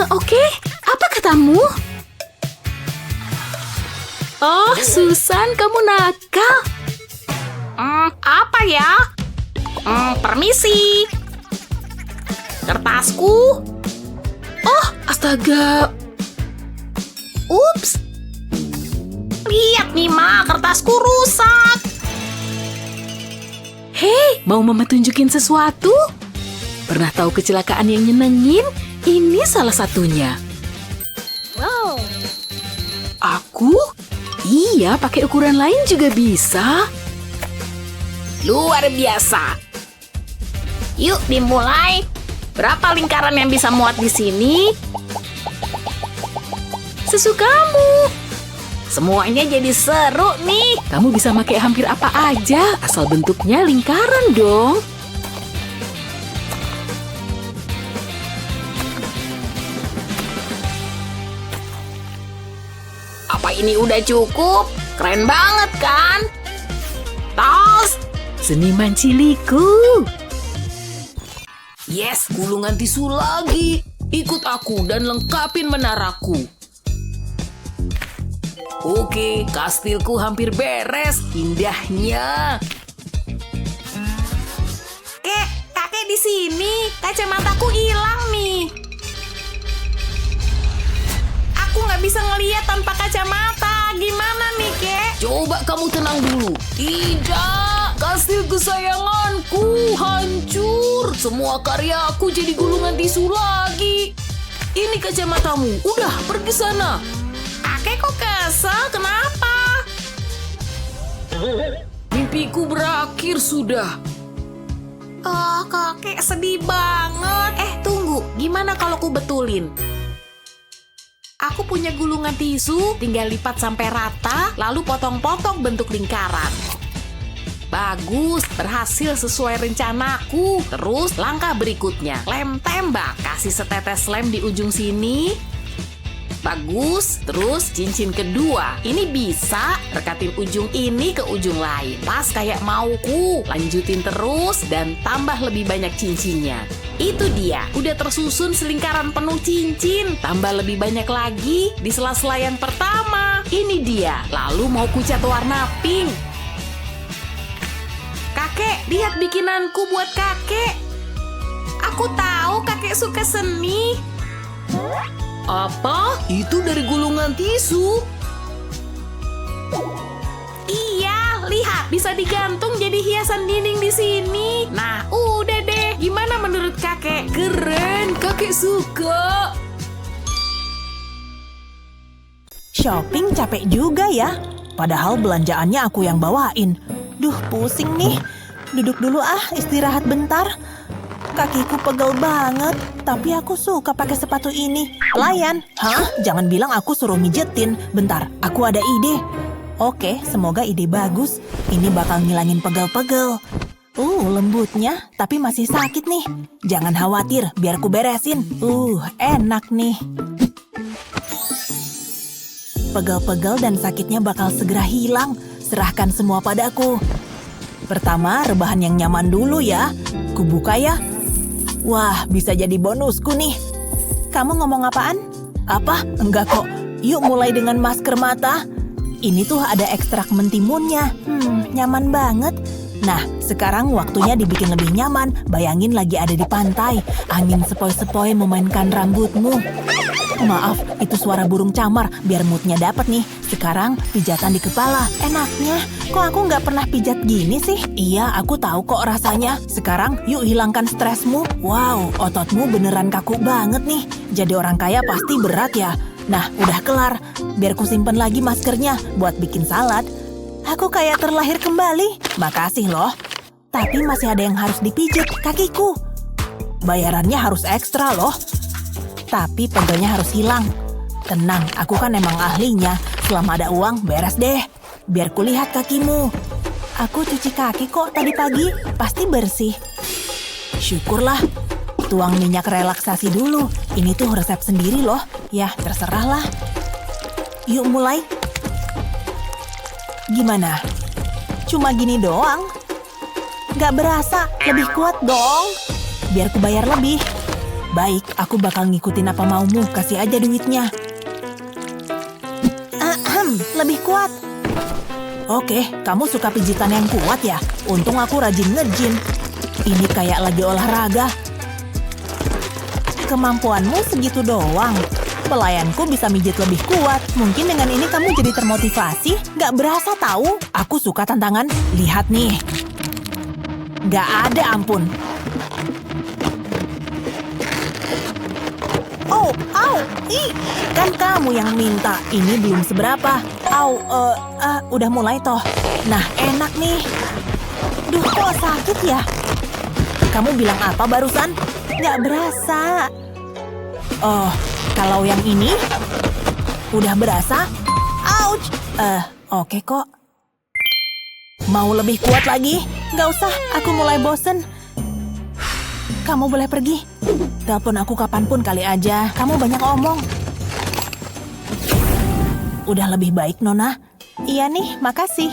Oke. Apa katamu? Oh, Susan, kamu nakal. Apa ya? Permisi. Kertasku. Oh, astaga. Ups. Lihat nih, Ma, kertasku rusak. Hei, mau Mama tunjukin sesuatu? Pernah tahu kecelakaan yang nyenengin? Ini salah satunya. Wow. Aku? Iya, pakai ukuran lain juga bisa. Luar biasa. Yuk, dimulai. Berapa lingkaran yang bisa muat di sini? Sesukamu. Semuanya jadi seru nih. Kamu bisa pakai hampir apa aja, asal bentuknya lingkaran dong. Apa ini udah cukup? Keren banget kan? Tos! Seniman ciliku. Yes, gulungan tisu lagi. Ikut aku dan lengkapin menaraku. Oke, kastilku hampir beres. Indahnya. Kakek di sini. Kacamataku hilang nih. Aku nggak bisa ngeliat tanpa kacamata. Gimana nih, Kek? Coba kamu tenang dulu. Tidak, kastil kesayanganku hancur. Semua karya aku jadi gulungan tisu lagi. Ini kacamatamu. Udah, pergi sana. Kakek kok kesel? Kenapa? Mimpiku berakhir sudah. Oh, kakek sedih banget. Tunggu. Gimana kalau ku betulin? Aku punya gulungan tisu, tinggal lipat sampai rata, lalu potong-potong bentuk lingkaran. Bagus, berhasil sesuai rencanaku. Terus langkah berikutnya, lem tembak. Kasih setetes lem di ujung sini. Bagus, terus cincin kedua. Ini bisa, rekatin ujung ini ke ujung lain. Pas kayak mauku. Lanjutin terus dan tambah lebih banyak cincinnya. Itu dia, udah tersusun selingkaran penuh cincin. Tambah lebih banyak lagi di sela-sela yang pertama. Ini dia, lalu mau kucat warna pink. Kakek, lihat bikinanku buat kakek. Aku tahu kakek suka seni. Apa? Itu dari gulungan tisu? Iya, lihat. Bisa digantung jadi hiasan dinding di sini. Nah, udah deh. Gimana menurut kakek? Keren, kakek suka. Shopping capek juga ya. Padahal belanjaannya aku yang bawain. Duh, pusing nih. Duduk dulu istirahat bentar. Kakiku pegel banget, tapi aku suka pakai sepatu ini. Pelayan, jangan bilang aku suruh mijetin. Bentar, aku ada ide. Oke, semoga ide bagus. Ini bakal ngilangin pegel-pegel. Lembutnya, tapi masih sakit nih. Jangan khawatir, biar ku beresin. Enak nih. Pegel-pegel dan sakitnya bakal segera hilang. Serahkan semua padaku. Pertama, rebahan yang nyaman dulu ya. Kubuka ya. Wah, bisa jadi bonusku nih. Kamu ngomong apaan? Apa? Enggak kok. Yuk mulai dengan masker mata. Ini tuh ada ekstrak mentimunnya. Nyaman banget. Nah, sekarang waktunya dibikin lebih nyaman. Bayangin lagi ada di pantai. Angin sepoi-sepoi memainkan rambutmu. Maaf, itu suara burung camar. Biar moodnya dapet nih. Sekarang pijatan di kepala. Enaknya. Kok aku nggak pernah pijat gini sih? Iya, aku tahu kok rasanya. Sekarang yuk hilangkan stresmu. Wow, ototmu beneran kaku banget nih. Jadi orang kaya pasti berat ya. Nah, udah kelar. Biar ku simpen lagi maskernya buat bikin salad. Aku kayak terlahir kembali. Makasih loh. Tapi masih ada yang harus dipijit, kakiku. Bayarannya harus ekstra loh. Tapi pegelnya harus hilang. Tenang, aku kan emang ahlinya. Selama ada uang, beres deh. Biar kulihat kakimu. Aku cuci kaki kok tadi pagi. Pasti bersih. Syukurlah. Tuang minyak relaksasi dulu. Ini tuh resep sendiri loh. Ya, terserahlah. Yuk mulai. Gimana? Cuma gini doang? Gak berasa, lebih kuat dong. Biar ku bayar lebih. Baik, aku bakal ngikutin apa maumu, kasih aja duitnya. Lebih kuat. Oke, kamu suka pijitan yang kuat ya? Untung aku rajin nge-gym. Ini kayak lagi olahraga. Kemampuanmu segitu doang. Pelayanku bisa mijit lebih kuat. Mungkin dengan ini kamu jadi termotivasi? Gak berasa tahu. Aku suka tantangan. Lihat nih. Gak ada ampun. Oh, au, ih. Kan kamu yang minta. Ini belum seberapa. Au, udah mulai toh. Nah, enak nih. Duh, kok sakit ya? Kamu bilang apa barusan? Gak berasa. Oh, kalau yang ini udah berasa? Ouch! Oke kok. Mau lebih kuat lagi? Gak usah, aku mulai bosen. Kamu boleh pergi. Telepon aku kapanpun kali aja. Kamu banyak omong. Udah lebih baik, Nona. Iya nih, makasih.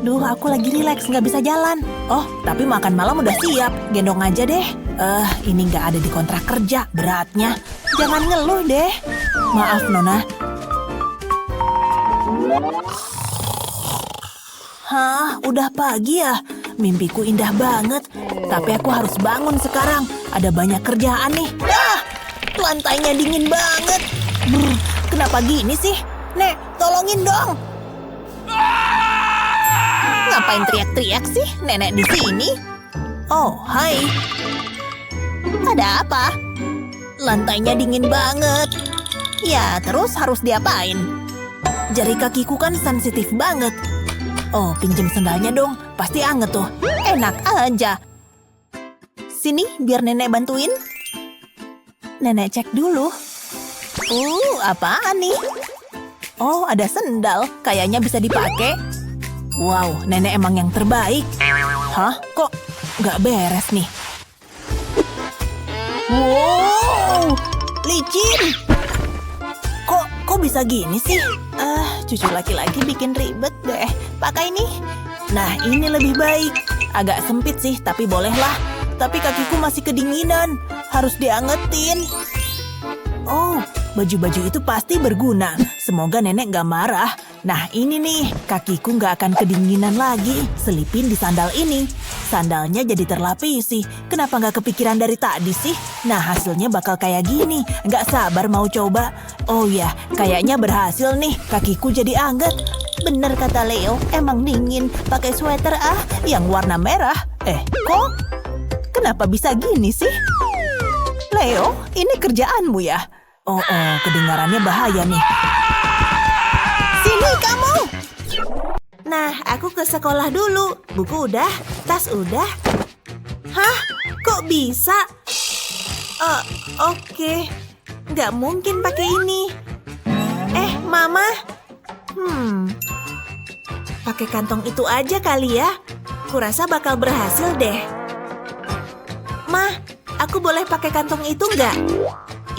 Duh, aku lagi rileks, nggak bisa jalan. Oh, tapi makan malam udah siap. Gendong aja deh. Ini nggak ada di kontrak kerja, beratnya. Jangan ngeluh deh. Maaf, Nona. Hah, udah pagi ya? Mimpiku indah banget. Tapi aku harus bangun sekarang. Ada banyak kerjaan nih. Lantainya dingin banget. Brr, kenapa gini sih? Nek, tolongin dong. Ngapain teriak-teriak sih nenek di sini? Oh, hai. Ada apa? Lantainya dingin banget. Ya, terus harus diapain? Jari kakiku kan sensitif banget. Oh, pinjem sendalnya dong. Pasti anget tuh. Enak aja. Sini, biar nenek bantuin. Nenek cek dulu. Apaan nih? Oh, ada sendal. Kayaknya bisa dipakai. Wow, nenek emang yang terbaik. Hah? Kok nggak beres nih? Wow, licin. Kok bisa gini sih? Cucu laki-laki bikin ribet deh. Pakai nih. Nah, ini lebih baik. Agak sempit sih, tapi bolehlah. Tapi kakiku masih kedinginan. Harus diangetin. Oh, baju-baju itu pasti berguna. Semoga nenek gak marah. Nah, ini nih. Kakiku gak akan kedinginan lagi. Selipin di sandal ini. Sandalnya jadi terlapisi. Kenapa gak kepikiran dari tadi sih? Nah, hasilnya bakal kayak gini. Gak sabar mau coba. Oh ya, kayaknya berhasil nih. Kakiku jadi anget. Bener kata Leo, emang dingin. Pakai sweater yang warna merah. Kok? Kenapa bisa gini sih? Leo, ini kerjaanmu ya? Oh, kedengarannya bahaya nih. Sini kamu! Nah, aku ke sekolah dulu. Buku udah, tas udah. Hah? Kok bisa? Oke. Nggak mungkin pakai ini. Mama. Pakai kantong itu aja kali ya. Kurasa bakal berhasil deh. Ma, aku boleh pakai kantong itu nggak?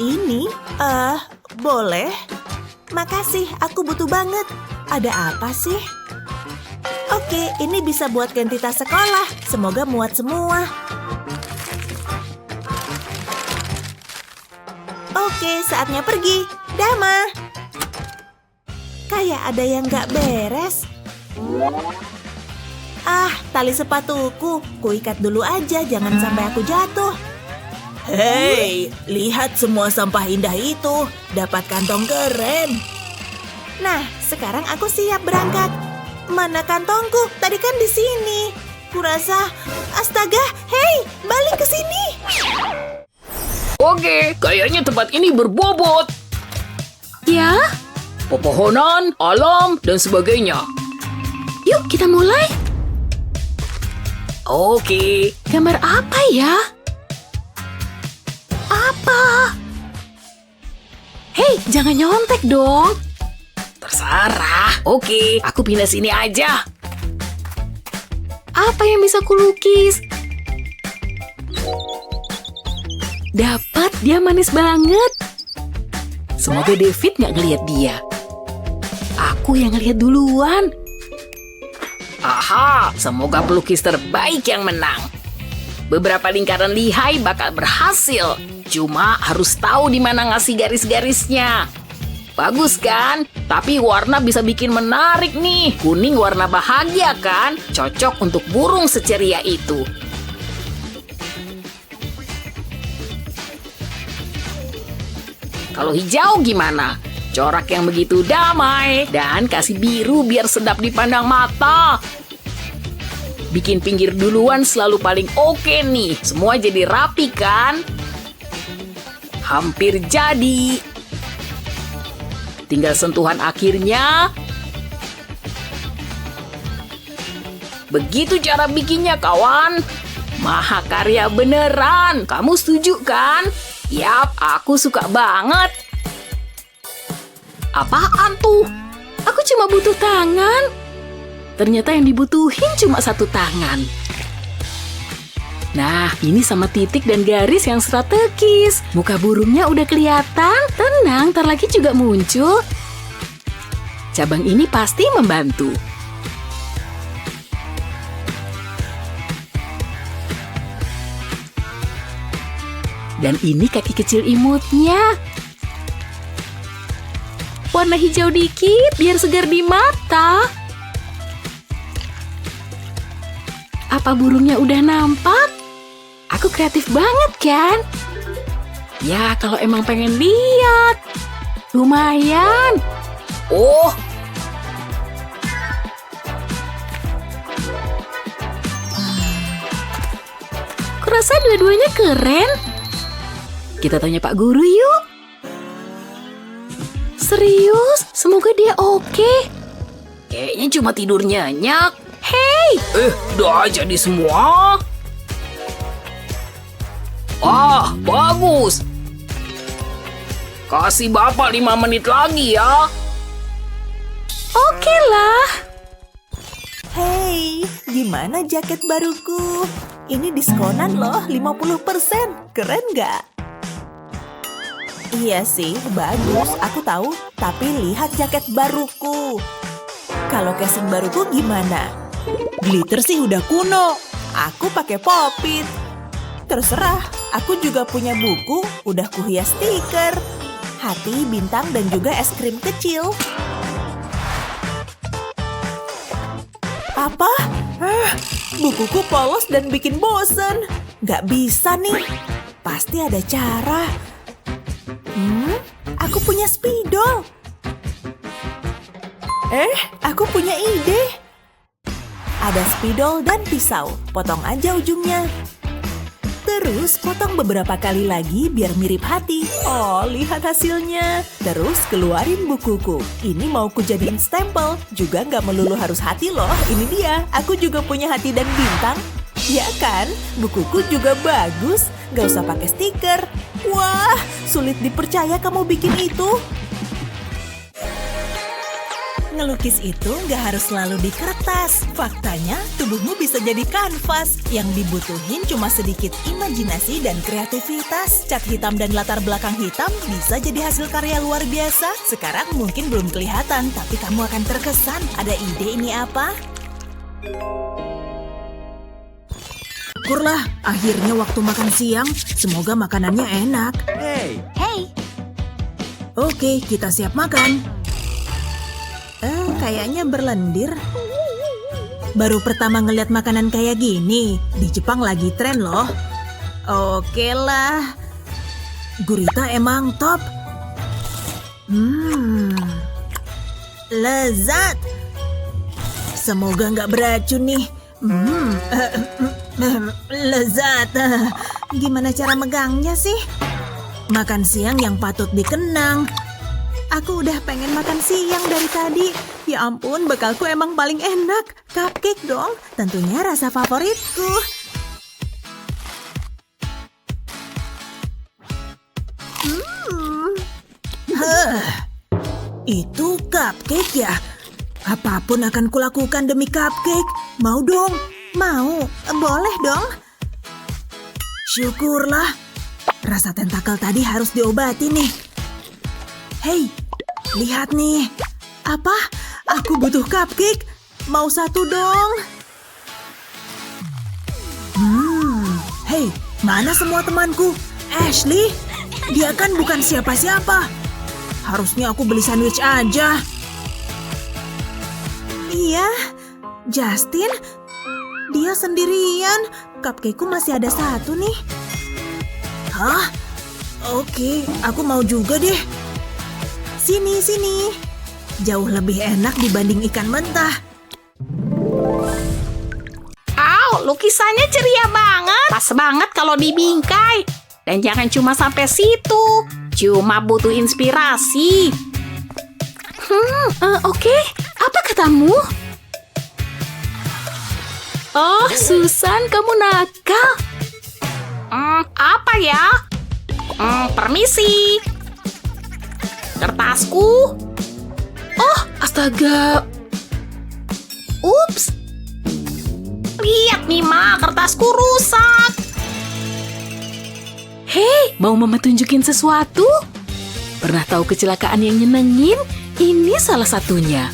Ini? Boleh. Makasih, aku butuh banget. Ada apa sih? Oke, ini bisa buat ganti tas sekolah. Semoga muat semua. Oke, saatnya pergi. Dah, Ma. Kayak ada yang nggak beres. Tali sepatuku. Kuikat dulu aja, jangan sampai aku jatuh. Hei, lihat semua sampah indah itu. Dapat kantong keren. Nah, sekarang aku siap berangkat. Mana kantongku? Tadi kan di sini. Kurasa, astaga, hei, balik ke sini. Oke, kayaknya tempat ini berbobot. Ya, Pepohonan, alam, dan sebagainya. yuk kita mulai. Oke. Gambar apa ya? Apa? Hei, jangan nyontek dong. Terserah. Oke, aku pindah sini aja. Apa yang bisa kulukis? Dapat, dia manis banget. Semoga David nggak ngeliat dia. Aku aku yang lihat duluan. Aha, semoga pelukis terbaik yang menang. Beberapa lingkaran lihai bakal berhasil. Cuma harus tahu di mana ngasih garis-garisnya. Bagus kan? Tapi warna bisa bikin menarik nih. Kuning warna bahagia kan? Cocok untuk burung seceria itu. Kalau hijau gimana? Corak yang begitu damai dan kasih biru biar sedap dipandang mata. Bikin pinggir duluan selalu paling oke nih. Semua jadi rapi kan? Hampir jadi. Tinggal sentuhan akhirnya. Begitu cara bikinnya kawan. Mahakarya beneran. Kamu setuju kan? Yap, aku suka banget. Apaan tuh? Aku cuma butuh tangan. Ternyata yang dibutuhin cuma satu tangan. Nah, ini sama titik dan garis yang strategis. Muka burungnya udah kelihatan. Tenang, ntar lagi juga muncul. Cabang ini pasti membantu. Dan ini kaki kecil imutnya. Warna hijau dikit biar segar di mata. Apa burungnya udah nampak? Aku kreatif banget kan? Ya kalau emang pengen lihat. Lumayan. Oh. Kurasa dua-duanya keren. Kita tanya Pak Guru yuk. Serius? Semoga dia oke. Kayaknya cuma tidur nyenyak. Hei! Udah jadi semua. Ah, bagus. Kasih Bapak 5 menit lagi ya. Oke lah. Hei, gimana jaket baruku? Ini diskonan loh, 50%. Keren nggak? Iya sih, bagus. Aku tahu, tapi lihat jaket baruku. Kalau casing baruku gimana? Glitter sih udah kuno. Aku pakai pop-it. Terserah, aku juga punya buku, udah kuhias stiker. Hati, bintang, dan juga es krim kecil. Apa? Bukuku polos dan bikin bosen. Nggak bisa nih. Pasti ada cara. Aku punya spidol. Aku punya ide. Ada spidol dan pisau. Potong aja ujungnya. Terus potong beberapa kali lagi biar mirip hati. Oh, lihat hasilnya. Terus keluarin bukuku. Ini mau kujadiin stempel. Juga nggak melulu harus hati loh. Ini dia. Aku juga punya hati dan bintang. Ya kan? Bukuku juga bagus. Nggak usah pakai stiker. Wah, sulit dipercaya kamu bikin itu. Ngelukis itu nggak harus selalu di kertas. Faktanya, tubuhmu bisa jadi kanvas. Yang dibutuhin cuma sedikit imajinasi dan kreativitas. Cat hitam dan latar belakang hitam bisa jadi hasil karya luar biasa. Sekarang mungkin belum kelihatan, tapi kamu akan terkesan. Ada ide ini apa? Syukurlah, akhirnya waktu makan siang. Semoga makanannya enak. Hey, Oke, kita siap makan. Kayaknya berlendir. Baru pertama ngeliat makanan kayak gini. Di Jepang lagi tren loh. Oke lah. Gurita emang top. Lezat. Semoga nggak beracun nih. Lezat. Gimana cara megangnya sih? Makan siang yang patut dikenang. Aku udah pengen makan siang dari tadi. Ya ampun, bekalku emang paling enak. Cupcake dong, tentunya rasa favoritku. Itu cupcake ya? Apapun akan kulakukan demi cupcake. Mau dong, mau. Boleh dong. Syukurlah. Rasa tentakel tadi harus diobati nih. Hei, lihat nih. Apa? Aku butuh cupcake. Mau satu dong. Hei, mana semua temanku? Ashley, dia kan bukan siapa-siapa. Harusnya aku beli sandwich aja. Iya, Justin, dia sendirian. Cupcake-ku masih ada satu nih. Hah? Oke, aku mau juga deh. Sini. Jauh lebih enak dibanding ikan mentah. Lukisannya ceria banget. Pas banget kalau dibingkai. Dan jangan cuma sampai situ. Cuma butuh inspirasi. Oke. Apa katamu? Oh, Susan, kamu nakal. Apa ya? Permisi. Kertasku. Oh, astaga. Ups. Lihat nih, Ma, kertasku rusak. Hei, mau Mama tunjukin sesuatu? Pernah tahu kecelakaan yang nyenengin? Ini salah satunya.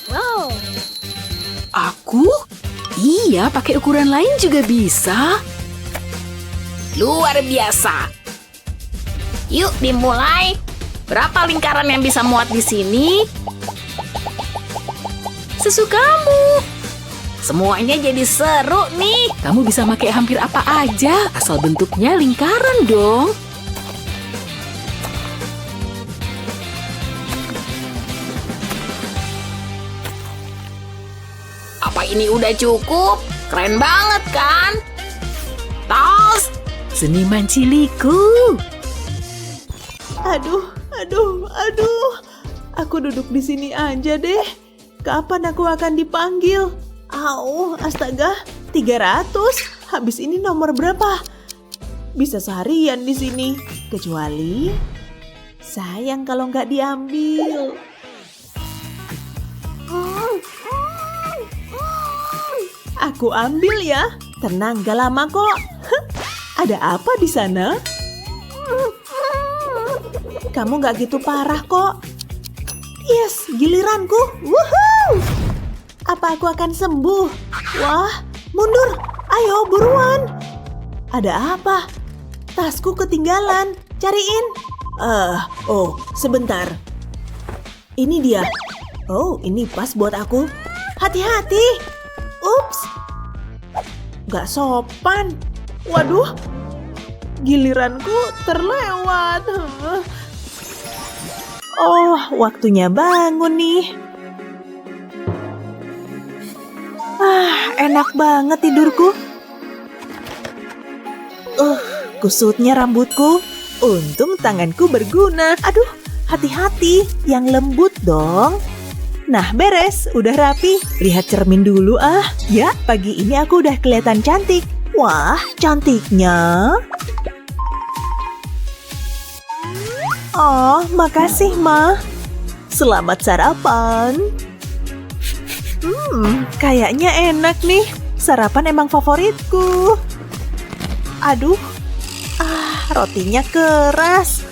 Wow. Aku? Iya, pakai ukuran lain juga bisa. Luar biasa. Yuk, dimulai. Berapa lingkaran yang bisa muat di sini? Sesukamu. Semuanya jadi seru nih. Kamu bisa pakai hampir apa aja, asal bentuknya lingkaran dong. Apa ini udah cukup? Keren banget kan? Tos, seniman ciliku. Aduh. Aku duduk di sini aja deh. Kapan aku akan dipanggil? Au, astaga, 300. Habis ini nomor berapa? Bisa seharian di sini. Kecuali sayang kalau nggak diambil. Aku ambil ya. Tenang, gak lama kok. Ada apa di sana? Kamu nggak gitu parah kok. Yes, giliranku. Woohoo! Apa aku akan sembuh? Wah, mundur. Ayo, buruan. Ada apa? Tasku ketinggalan. Cariin. Oh, sebentar. Ini dia. Oh, ini pas buat aku. Hati-hati. Ups. Gak sopan. Waduh. Giliranku terlewat. Oh, waktunya bangun nih. Enak banget tidurku. Kusutnya rambutku. Untung tanganku berguna. Aduh, hati-hati. Yang lembut dong. Nah, beres. Udah rapi. Lihat cermin dulu ah. Ya, pagi ini aku udah kelihatan cantik. Wah, cantiknya. Oh, makasih, Ma. Selamat sarapan. Kayaknya enak nih. Sarapan emang favoritku. Aduh, rotinya keras.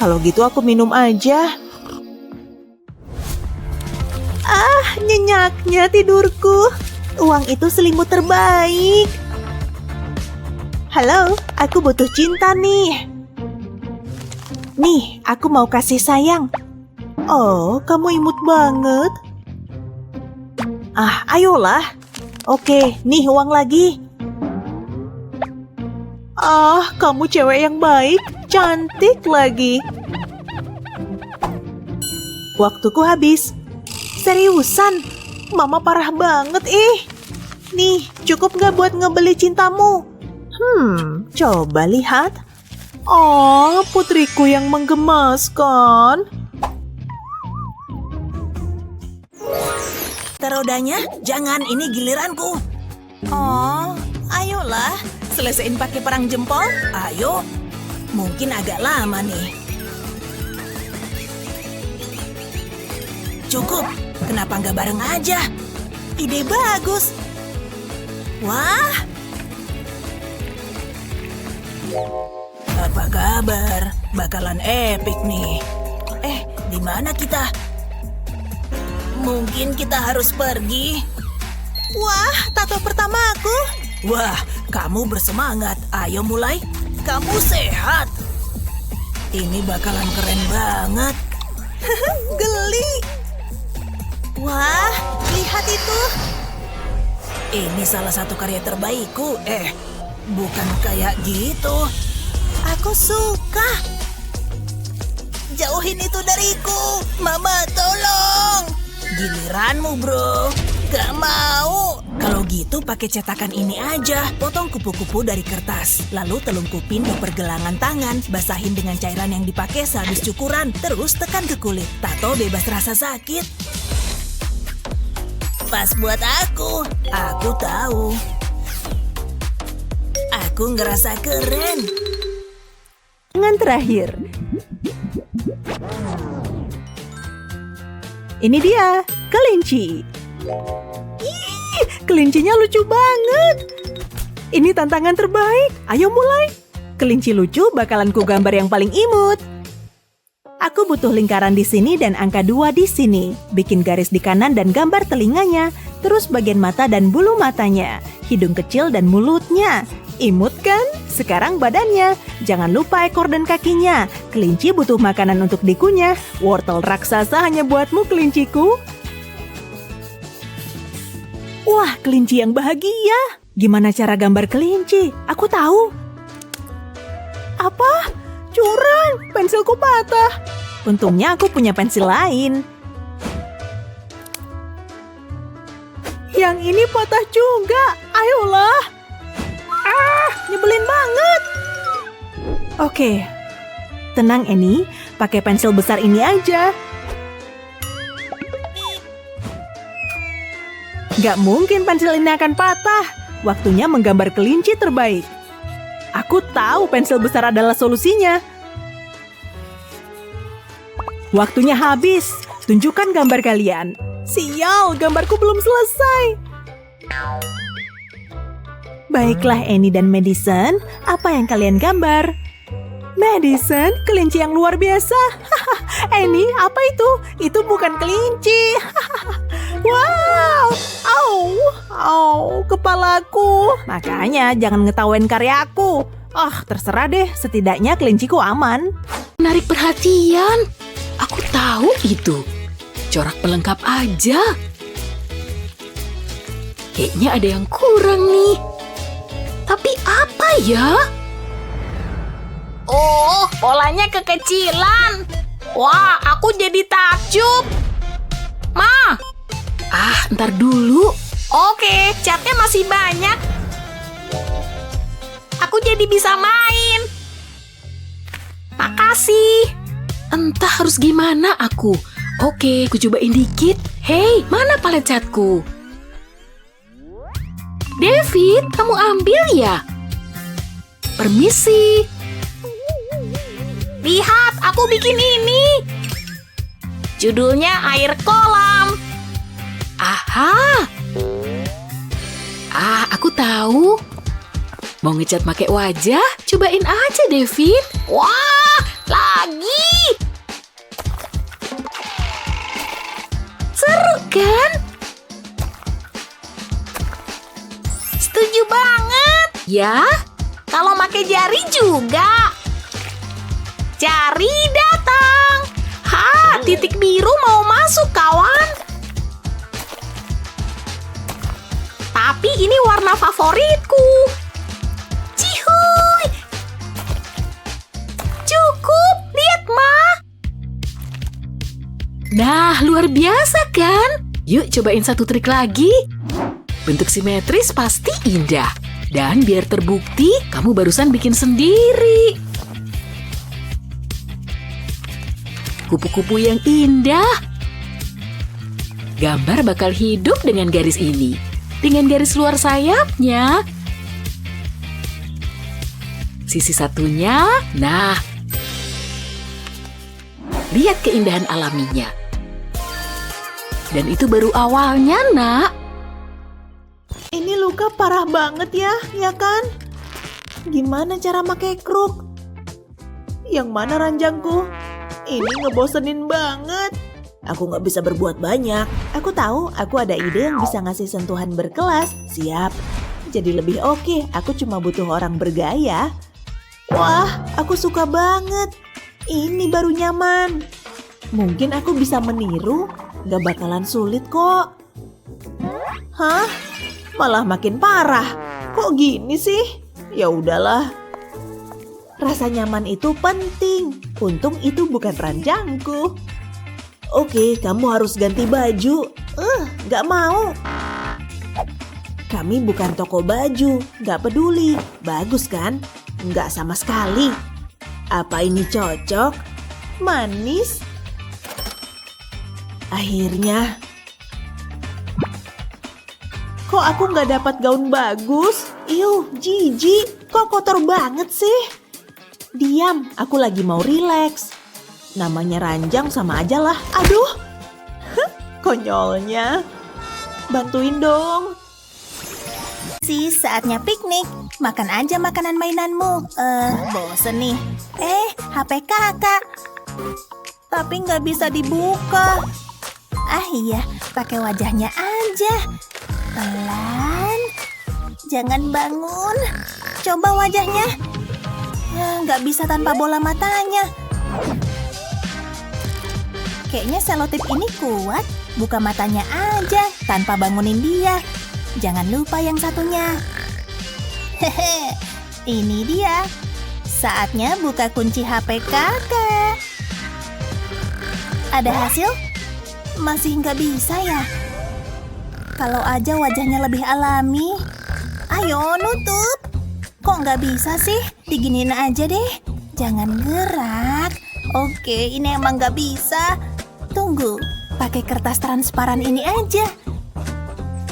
Kalau gitu aku minum aja. Nyenyaknya tidurku. Uang itu selimut terbaik. Halo, aku butuh cinta nih. Nih, aku mau kasih sayang. Oh, kamu imut banget. Ayolah. Oke, nih uang lagi. Kamu cewek yang baik, cantik lagi. Waktuku habis. Seriusan, Mama parah banget Nih, cukup nggak buat ngebeli cintamu? Coba lihat. Oh, putriku yang menggemaskan. Rodanya, jangan, ini giliranku. Oh, ayolah, selesaiin pakai perang jempol. Ayo, mungkin agak lama nih. Cukup, kenapa nggak bareng aja? Ide bagus. Wah. Apa kabar? Bakalan epic nih. Di mana kita? Mungkin kita harus pergi. Wah, tato pertama aku. Wah, kamu bersemangat. Ayo mulai. Kamu sehat. Ini bakalan keren banget. Geli. Wah, lihat itu. Ini salah satu karya terbaikku. Bukan kayak gitu. Aku suka. Jauhin itu dariku. Mama, tolong. Giliranmu, bro. Gak mau. Kalau gitu pakai cetakan ini aja. Potong kupu-kupu dari kertas. Lalu telungkupin di pergelangan tangan. Basahin dengan cairan yang dipakai sehabis cukuran. Terus tekan ke kulit. Tato bebas rasa sakit. Pas buat aku. Aku tahu. Aku ngerasa keren. Tangan terakhir. Ini dia, kelinci. Ih, kelincinya lucu banget. Ini tantangan terbaik. Ayo mulai. Kelinci lucu bakalan ku gambar yang paling imut. Aku butuh lingkaran di sini dan angka 2 di sini. Bikin garis di kanan dan gambar telinganya. Terus bagian mata dan bulu matanya. Hidung kecil dan mulutnya. Imut kan? Sekarang badannya. Jangan lupa ekor dan kakinya. Kelinci butuh makanan untuk dikunyah. Wortel raksasa hanya buatmu, kelinciku. Wah, kelinci yang bahagia. Gimana cara gambar kelinci? Aku tahu. Apa? Curang, pensilku patah. Untungnya aku punya pensil lain. Yang ini patah juga. Ayolah. Nyebelin banget. Oke. Tenang, Annie. Pakai pensil besar ini aja. Gak mungkin pensil ini akan patah. Waktunya menggambar kelinci terbaik. Aku tahu pensil besar adalah solusinya. Waktunya habis. Tunjukkan gambar kalian. Sial, gambarku belum selesai. Baiklah, Annie dan Madison, apa yang kalian gambar? Madison, kelinci yang luar biasa. Annie, apa itu? Itu bukan kelinci. Wow, kepalaku. Makanya jangan ngetawain karyaku. Terserah deh, setidaknya kelinciku aman. Menarik perhatian. Aku tahu itu. Corak pelengkap aja. Kayaknya ada yang kurang nih. Tapi apa ya? Oh, polanya kekecilan. Wah, aku jadi takjub. Ma! Ntar dulu. Oke, catnya masih banyak. Aku jadi bisa main. Makasih. Entah harus gimana aku. Oke, ku cobain dikit. Hei, mana palet catku? David, kamu ambil ya? Permisi. Lihat, aku bikin ini. Judulnya air kolam. Aha. Aku tahu. Mau ngecat pakai wajah? Cobain aja, David. Wah, lagi. Seru kan? Setuju banget. Ya, kalau pakai jari juga. Jari datang. Titik biru mau masuk, kawan. Tapi ini warna favoritku. Cihuy. Cukup, lihat, Ma. Nah, luar biasa kan? Yuk cobain satu trik lagi. Bentuk simetris pasti indah. Dan biar terbukti, kamu barusan bikin sendiri. Kupu-kupu yang indah. Gambar bakal hidup dengan garis ini. Dengan garis luar sayapnya. Sisi satunya, nah. Lihat keindahan alaminya. Dan itu baru awalnya, Nak. Ini luka parah banget ya kan? Gimana cara pakai kruk? Yang mana ranjangku? Ini ngebosenin banget. Aku nggak bisa berbuat banyak. Aku tahu aku ada ide yang bisa ngasih sentuhan berkelas. Siap. Jadi lebih oke, aku cuma butuh orang bergaya. Wah, aku suka banget. Ini baru nyaman. Mungkin aku bisa meniru. Gak bakalan sulit kok. Hah? Malah makin parah. Kok gini sih? Ya udahlah. Rasa nyaman itu penting. Untung itu bukan ranjangku. Oke, kamu harus ganti baju. Gak mau. Kami bukan toko baju, gak peduli. Bagus kan? Gak sama sekali. Apa ini cocok? Manis? Akhirnya. Kok aku gak dapat gaun bagus? Iyuh, jijik. Kok kotor banget sih? Diam, aku lagi mau rileks. Namanya ranjang sama aja lah. Aduh, konyolnya. Bantuin dong. Saatnya piknik. Makan aja makanan mainanmu. Bosen nih. HP kakak. Tapi nggak bisa dibuka. Ah iya, pakai wajahnya aja. Pelan. Jangan bangun. Coba wajahnya. Nggak bisa tanpa bola matanya. Kayaknya selotip ini kuat. Buka matanya aja tanpa bangunin dia. Jangan lupa yang satunya. Hehe, ini dia. Saatnya buka kunci HP kakak. Ada hasil? Masih nggak bisa ya? Kalau aja wajahnya lebih alami. Ayo nutup. Kok nggak bisa sih? Diginiin aja deh. Jangan gerak. Oke, ini emang nggak bisa. Tunggu, pakai kertas transparan ini aja.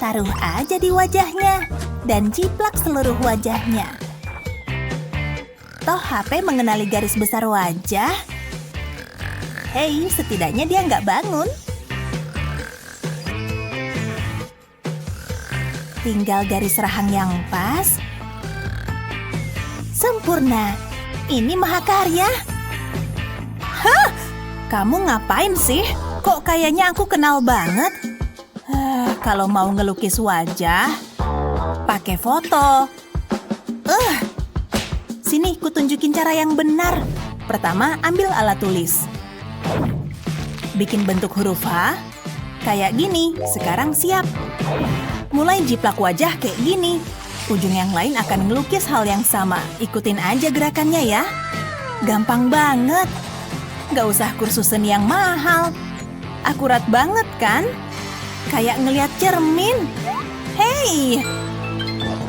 Taruh aja di wajahnya dan jiplak seluruh wajahnya. Toh HP mengenali garis besar wajah. Hei, setidaknya dia nggak bangun. Tinggal garis rahang yang pas. Sempurna. Ini mahakarya. Hah? Kamu ngapain sih? Kok kayaknya aku kenal banget? Kalau mau ngelukis wajah, pakai foto. Sini, kutunjukin cara yang benar. Pertama, ambil alat tulis. Bikin bentuk huruf H. Kayak gini, sekarang siap. Mulai jiplak wajah kayak gini. Ujung yang lain akan ngelukis hal yang sama. Ikutin aja gerakannya ya. Gampang banget. Gak usah kursus seni yang mahal. Akurat banget kan? Kayak ngeliat cermin. Hei!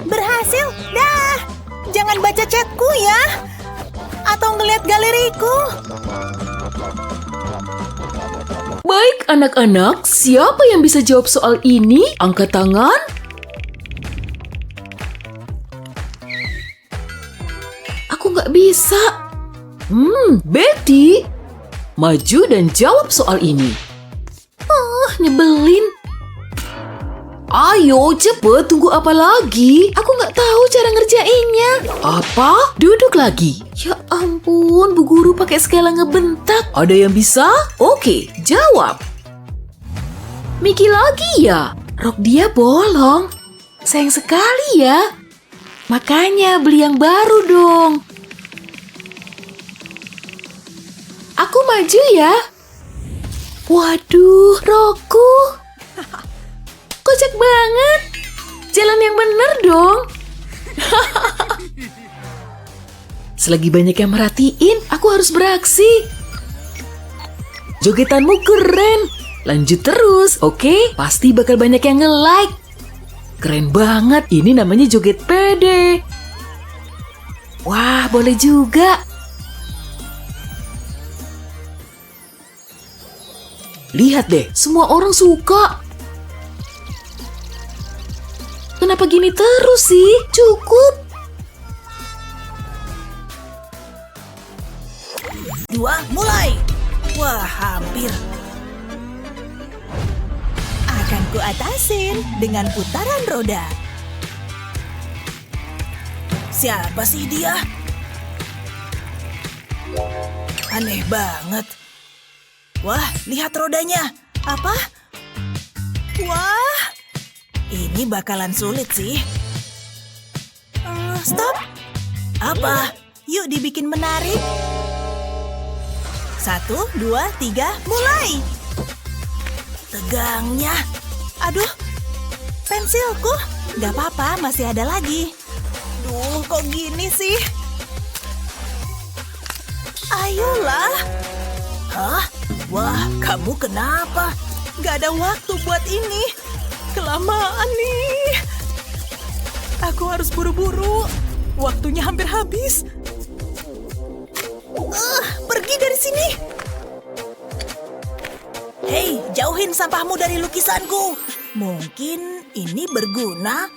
Berhasil! Dah! Jangan baca chatku ya! Atau ngeliat galeriku. Baik anak-anak, siapa yang bisa jawab soal ini? Angkat tangan. Aku nggak bisa. Betty, maju dan jawab soal ini. Nyebelin. Ayo, cepet, tunggu apa lagi? Aku nggak tahu cara ngerjainnya. Apa? Duduk lagi. Ya ampun, Bu Guru pakai skala ngebentak. Ada yang bisa? Oke, jawab. Miki lagi ya? Rok dia bolong. Sayang sekali ya. Makanya beli yang baru dong. Aku maju ya. Waduh, rokku. Kocak banget. Jalan yang bener dong. Selagi banyak yang merhatiin, aku harus beraksi. Jogetanmu keren. Lanjut terus, oke? Pasti bakal banyak yang nge-like. Keren banget, ini namanya joget pede. Wah, boleh juga. Lihat deh, semua orang suka. Kenapa gini terus sih? Cukup. 2, mulai. Wah, hampir. Akan kuatasin dengan putaran roda. Siapa sih dia? Aneh banget. Wah, lihat rodanya. Apa? Wah, ini bakalan sulit sih. Stop. Apa? Yuk dibikin menarik. 1, 2, 3, mulai. Tegangnya. Aduh, pensilku. Gak apa-apa, masih ada lagi. Duh, kok gini sih? Ayolah. Hah? Wah, kamu kenapa? Gak ada waktu buat ini. Kelamaan nih. Aku harus buru-buru. Waktunya hampir habis. Pergi dari sini. Hei, jauhin sampahmu dari lukisanku. Mungkin ini berguna.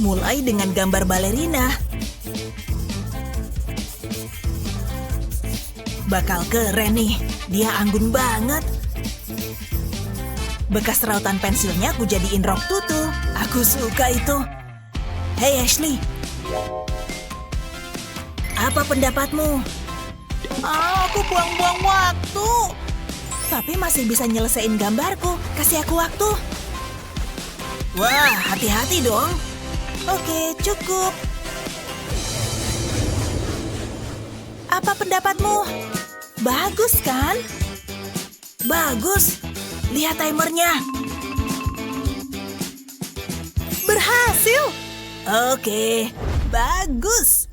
Mulai dengan gambar balerina. Bakal keren nih. Dia anggun banget. Bekas rautan pensilnya aku jadiin rok tutu. Aku suka itu. Hei Ashley. Apa pendapatmu? Aku buang-buang waktu. Tapi masih bisa nyelesain gambarku. Kasih aku waktu. Wah, hati-hati dong. Oke, cukup. Apa pendapatmu? Bagus kan? Bagus. Lihat timernya. Berhasil. Oke, bagus.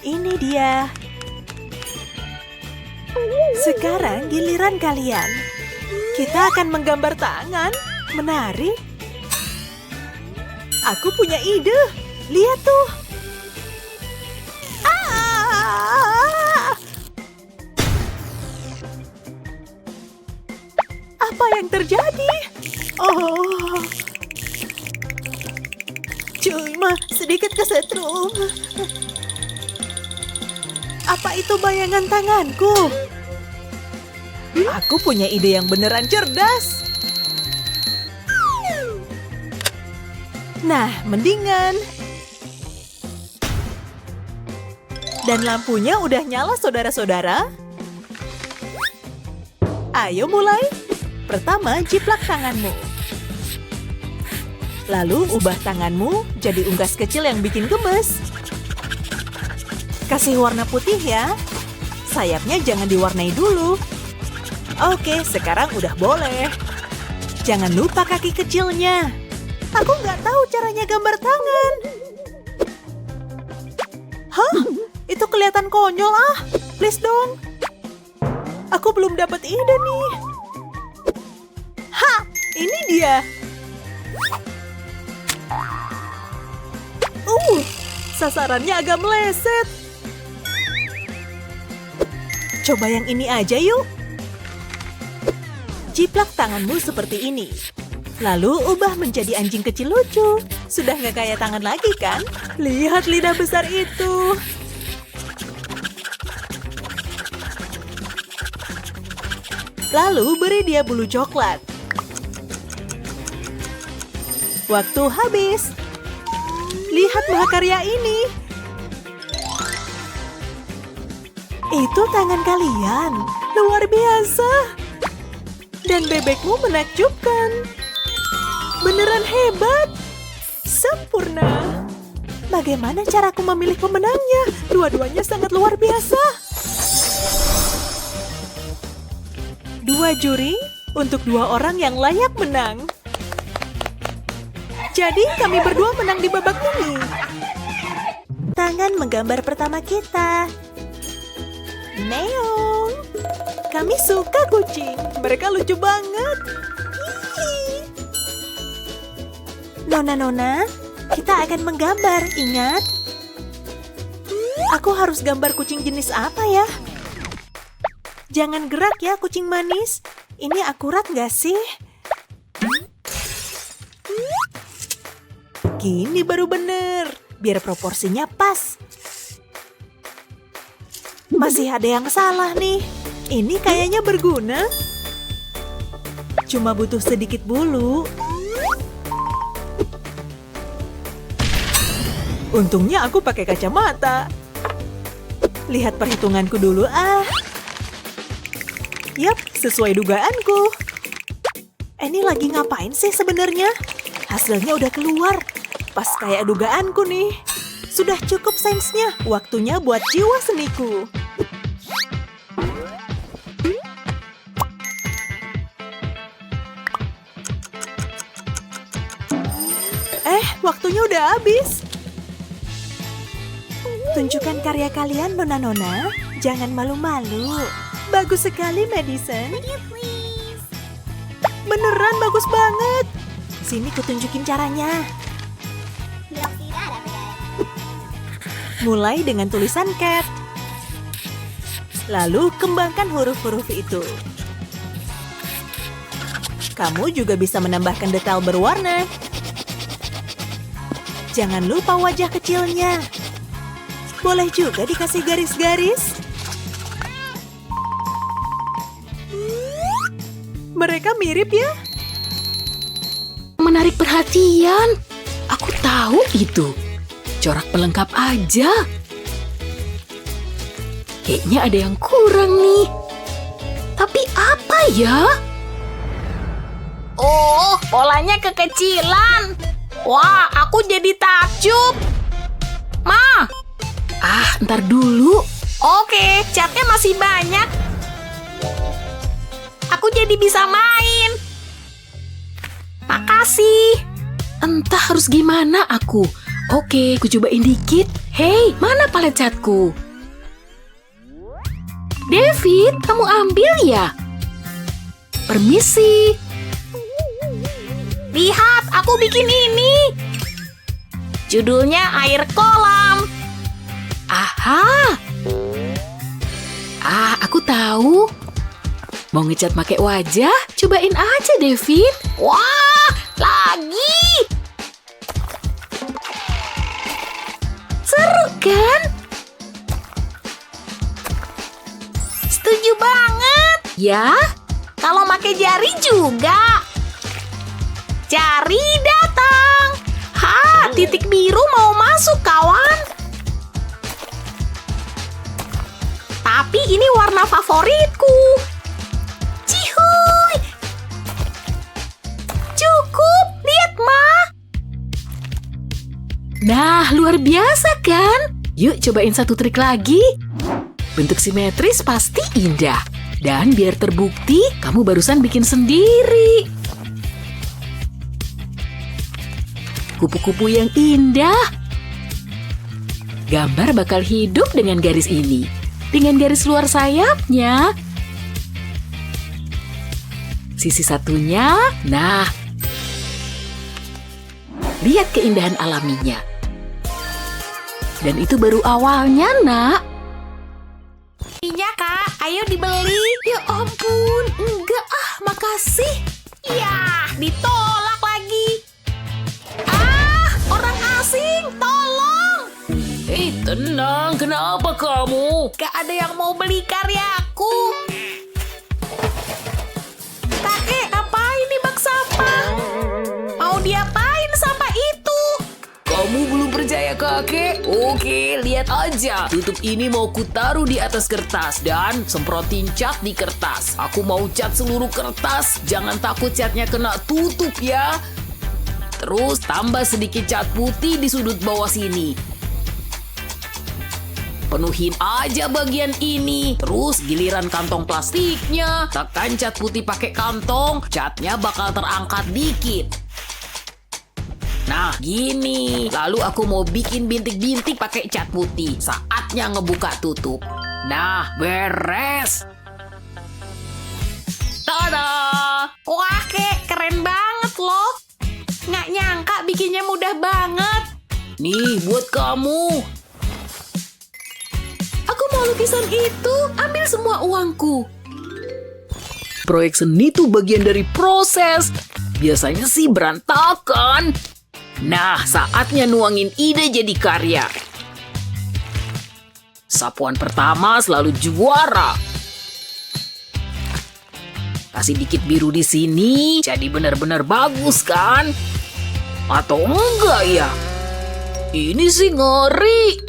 Ini dia. Sekarang giliran kalian. Kita akan menggambar tangan. Menarik. Aku punya ide. Lihat tuh. Apa yang terjadi? Oh. Cuma sedikit kesetrum. Apa itu bayangan tanganku? Aku punya ide yang beneran cerdas. Nah, mendingan. Dan lampunya udah nyala, saudara-saudara. Ayo mulai. Pertama, jiplak tanganmu. Lalu ubah tanganmu jadi unggas kecil yang bikin gemes. Kasih warna putih ya. Sayapnya jangan diwarnai dulu. Oke, sekarang udah boleh. Jangan lupa kaki kecilnya. Aku nggak tahu caranya gambar tangan. Hah? Itu kelihatan konyol ah. Please dong. Aku belum dapat ide nih. Ha! Ini dia. Sasarannya agak meleset. Coba yang ini aja yuk. Jiplak tanganmu seperti ini. Lalu ubah menjadi anjing kecil lucu. Sudah nggak kayak tangan lagi kan? Lihat lidah besar itu. Lalu beri dia bulu coklat. Waktu habis. Lihat mahakarya ini. Itu tangan kalian. Luar biasa. Dan bebekmu menakjubkan. Beneran hebat. Sempurna. Bagaimana caraku memilih pemenangnya? Dua-duanya sangat luar biasa. 2 juri untuk 2 orang yang layak menang. Jadi kami berdua menang di babak ini. Tangan menggambar pertama kita. Meong. Kami suka kucing. Mereka lucu banget. Hihi. Nona-nona, kita akan menggambar, ingat? Aku harus gambar kucing jenis apa ya? Jangan gerak ya kucing manis. Ini akurat nggak sih? Gini baru bener. Biar proporsinya pas. Masih ada yang salah nih. Ini kayaknya berguna. Cuma butuh sedikit bulu. Untungnya aku pakai kacamata. Lihat perhitunganku dulu ah. Yap, sesuai dugaanku. Ini lagi ngapain sih sebenarnya? Hasilnya udah keluar. Pas kayak dugaanku nih. Sudah cukup sainsnya. Waktunya buat jiwa seniku. Waktunya udah habis. Tunjukkan karya kalian, Nona-Nona. Jangan malu-malu. Bagus sekali, Madison. Beneran bagus banget. Sini kutunjukin caranya. Mulai dengan tulisan cat. Lalu kembangkan huruf-huruf itu. Kamu juga bisa menambahkan detail berwarna. Jangan lupa wajah kecilnya. Boleh juga dikasih garis-garis. Mereka mirip ya? Menarik perhatian. Aku tahu itu. Corak pelengkap aja. Kayaknya ada yang kurang nih. Tapi apa ya? Oh, polanya kekecilan. Wah, aku jadi takjub. Ma! Ntar dulu. Oke, catnya masih banyak. Aku jadi bisa main. Makasih. Entah harus gimana aku. Oke, ku cobain dikit. Hei, mana palet catku? David, kamu ambil ya? Permisi. Lihat, aku bikin ini. Judulnya air kolam. Aha. Aku tahu. Mau ngecat pakai wajah? Cobain aja, David. Wah, lagi. Seru kan? Setuju banget. Ya, kalau pakai jari juga. Jari datang. Titik biru mau masuk, kawan. Tapi ini warna favoritku. Cihuy. Cukup, lihat, Ma. Nah, luar biasa kan? Yuk cobain satu trik lagi. Bentuk simetris pasti indah. Dan biar terbukti, kamu barusan bikin sendiri. Kupu-kupu yang indah. Gambar bakal hidup dengan garis ini. Dengan garis luar sayapnya. Sisi satunya, nah. Lihat keindahan alaminya. Dan itu baru awalnya, Nak. Iya, Kak. Ayo dibeli. Ya ampun, enggak makasih. Ya, ditolak lagi. Orang asing, tolong! Tenang, kenapa kamu? Gak ada yang mau beli karyaku. Kakek, ngapain di bak sampah? Mau diapain sampah itu? Kamu belum percaya kakek? Oke, lihat aja. Tutup ini mau kutaruh di atas kertas dan semprotin cat di kertas. Aku mau cat seluruh kertas. Jangan takut catnya kena tutup ya. Terus tambah sedikit cat putih di sudut bawah sini. Penuhin aja bagian ini. Terus giliran kantong plastiknya. Tekan cat putih pakai kantong. Catnya bakal terangkat dikit. Nah, gini. Lalu aku mau bikin bintik-bintik pakai cat putih. Saatnya ngebuka tutup. Nah, beres. Tada! Wah, kek, keren banget loh. Nggak nyangka bikinnya mudah banget. Nih, buat kamu. Aku mau lukisan itu. Ambil semua uangku. Proyek seni itu bagian dari proses. Biasanya sih berantakan. Nah, saatnya nuangin ide jadi karya. Sapuan pertama selalu juara. Kasih dikit biru di sini, jadi benar-benar bagus kan? Atau enggak ya? Ini sih ngeri.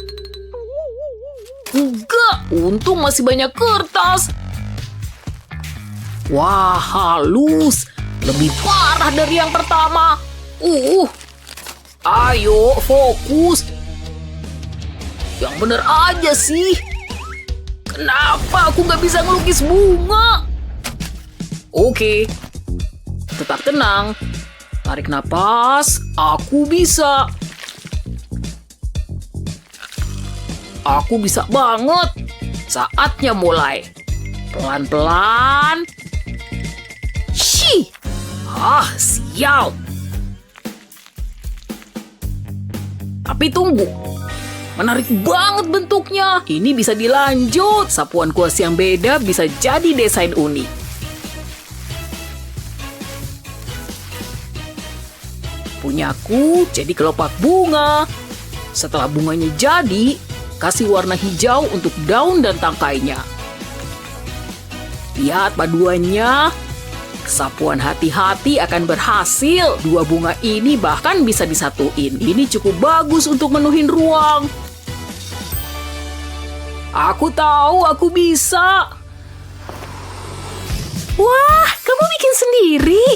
Enggak, untung masih banyak kertas. Wah, halus. Lebih parah dari yang pertama. Ayo, fokus. Yang bener aja sih. Kenapa aku nggak bisa ngelukis bunga? Oke. Tetap tenang. Tarik napas. Aku bisa. Aku bisa banget. Saatnya mulai. Pelan-pelan. Shih. Sial. Tapi tunggu. Menarik banget bentuknya. Ini bisa dilanjut. Sapuan kuas yang beda bisa jadi desain unik. Punyaku jadi kelopak bunga. Setelah bunganya jadi, kasih warna hijau untuk daun dan tangkainya. Lihat paduannya. Sapuan hati-hati akan berhasil. Dua bunga ini bahkan bisa disatuin. Ini cukup bagus untuk menuhin ruang. Aku tahu aku bisa. Wah, kamu bikin sendiri.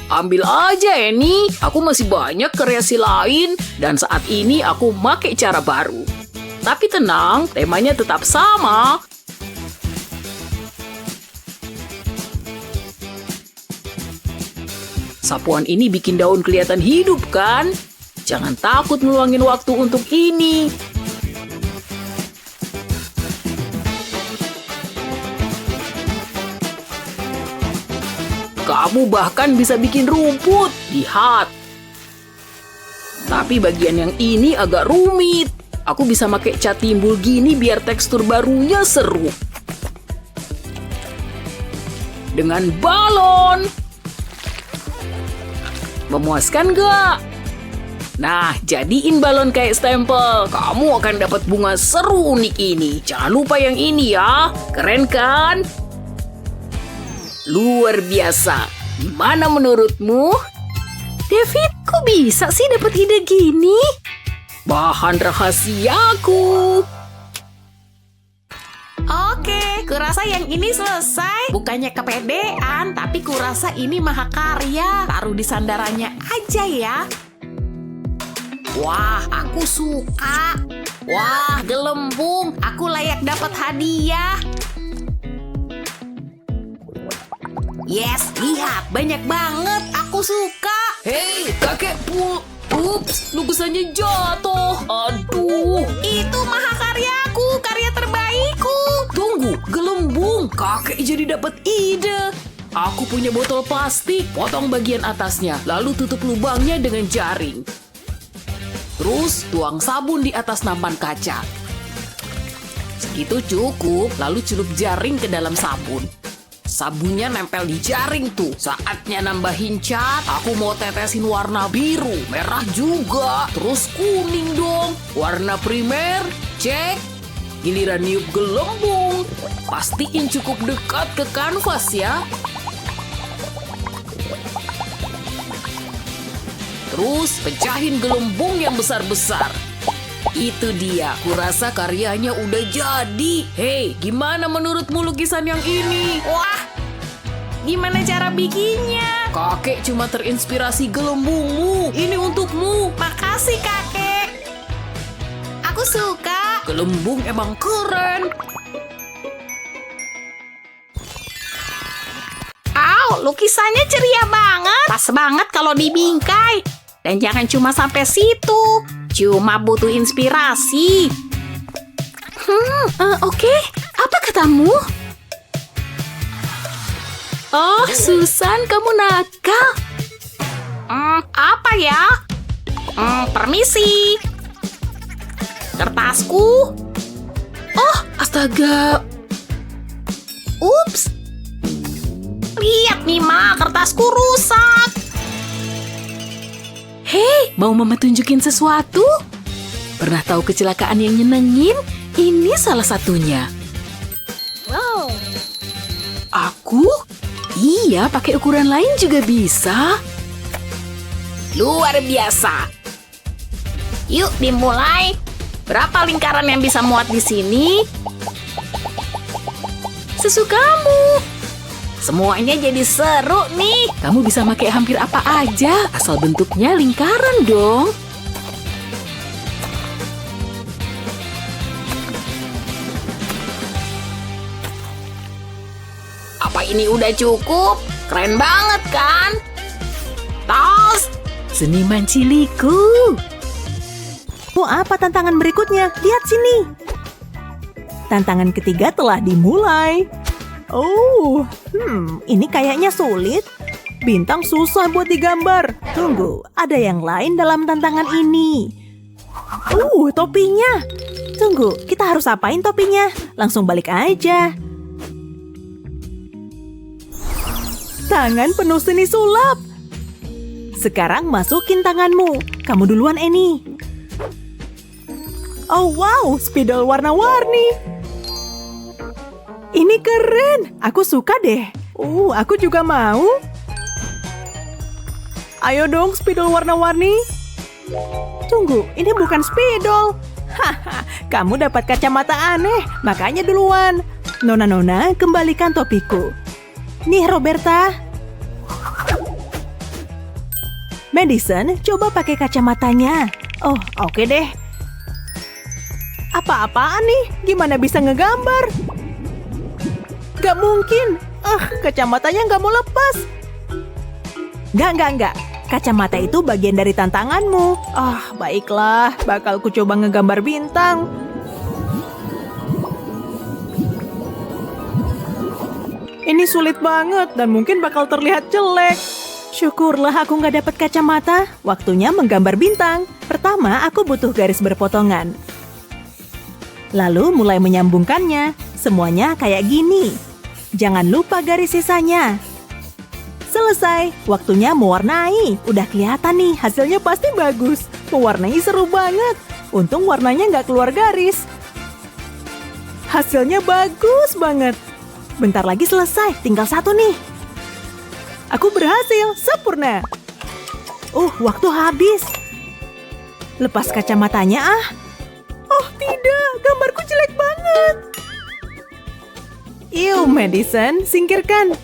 Ambil aja, Eni. Aku masih banyak kreasi lain. Dan saat ini aku pakai cara baru. Tapi tenang, temanya tetap sama. Sapuan ini bikin daun kelihatan hidup, kan? Jangan takut meluangin waktu untuk ini. Kamu bahkan bisa bikin rumput. Lihat. Tapi bagian yang ini agak rumit. Aku bisa pakai cat timbul gini biar tekstur barunya seru. Dengan balon. Memuaskan gak? Nah, jadiin balon kayak stempel. Kamu akan dapat bunga seru unik ini. Jangan lupa yang ini ya. Keren kan? Luar biasa. Gimana menurutmu? David, kok bisa sih dapat ide gini? Bahan rahasiaku. Oke, kurasa yang ini selesai. Bukannya kepedean, tapi kurasa ini mahakarya. Taruh di sandarannya aja ya. Wah, aku suka. Wah, gelembung. Aku layak dapat hadiah. Yes, lihat. Banyak banget. Aku suka. Hei, kakek Ups, lukisannya jatuh. Aduh. Itu mahakaryaku, karya terbaikku. Tunggu, gelembung. Kakek jadi dapat ide. Aku punya botol plastik. Potong bagian atasnya, lalu tutup lubangnya dengan jaring. Terus tuang sabun di atas nampan kaca. Segitu cukup, lalu celup jaring ke dalam sabun. Sabunnya nempel di jaring tuh. Saatnya nambahin cat. Aku mau tetesin warna biru, merah juga, terus kuning dong. Warna primer, cek. Giliran niup gelembung. Pastiin cukup dekat ke kanvas ya. Terus pecahin gelembung yang besar-besar. Itu dia, kurasa karyanya udah jadi. Hei, gimana menurutmu lukisan yang ini? Wah, gimana cara bikinnya? Kakek cuma terinspirasi gelembungmu. Ini untukmu. Makasih, kakek. Aku suka. Gelembung emang keren. Lukisannya ceria banget. Pas banget kalau dibingkai. Dan jangan cuma sampai situ. Cuma butuh inspirasi. Oke. Apa katamu? Oh, Susan, kamu nakal. Apa ya? Permisi. Kertasku. Oh, astaga. Ups. Lihat nih, Ma, kertasku rusak. Hei, mau Mama tunjukin sesuatu? Pernah tahu kecelakaan yang nyenengin? Ini salah satunya. Wow. Aku? Iya, pakai ukuran lain juga bisa. Luar biasa. Yuk, dimulai. Berapa lingkaran yang bisa muat di sini? sesukamu. Semuanya jadi seru nih. Kamu bisa pakai hampir apa aja, asal bentuknya lingkaran dong. Apa ini udah cukup? Keren banget kan? Tos, seniman cilikku. Oh, apa tantangan berikutnya? Lihat sini. Tantangan ketiga telah dimulai. Oh, ini kayaknya sulit. Bintang susah buat digambar. Tunggu, ada yang lain dalam tantangan ini. Topinya. Tunggu, kita harus apain topinya? Langsung balik aja. Tangan penuh seni sulap. Sekarang masukin tanganmu. Kamu duluan, Annie. Oh wow, spidol warna-warni. Ini keren, aku suka deh. Aku juga mau. Ayo dong, spidol warna-warni. Tunggu, ini bukan spidol. Haha, kamu dapat kacamata aneh, makanya duluan. Nona-nona, kembalikan topiku. Nih, Roberta. Madison, coba pakai kacamatanya. Oh, oke deh. Apa-apaan nih? Gimana bisa ngegambar? Gak mungkin. Kacamatanya gak mau lepas. Gak. Kacamata itu bagian dari tantanganmu. Baiklah. Bakal ku coba ngegambar bintang. Ini sulit banget dan mungkin bakal terlihat jelek. Syukurlah aku gak dapat kacamata. Waktunya menggambar bintang. Pertama, aku butuh garis berpotongan. Lalu mulai menyambungkannya. Semuanya kayak gini. Jangan lupa garis sisanya. Selesai, waktunya mewarnai. Udah kelihatan nih, hasilnya pasti bagus. Mewarnai seru banget. Untung warnanya nggak keluar garis. Hasilnya bagus banget. Bentar lagi selesai, tinggal satu nih. Aku berhasil, sempurna. Waktu habis. Lepas kacamatanya ah. Oh tidak, gambarku jelek banget. Madison, singkirkan.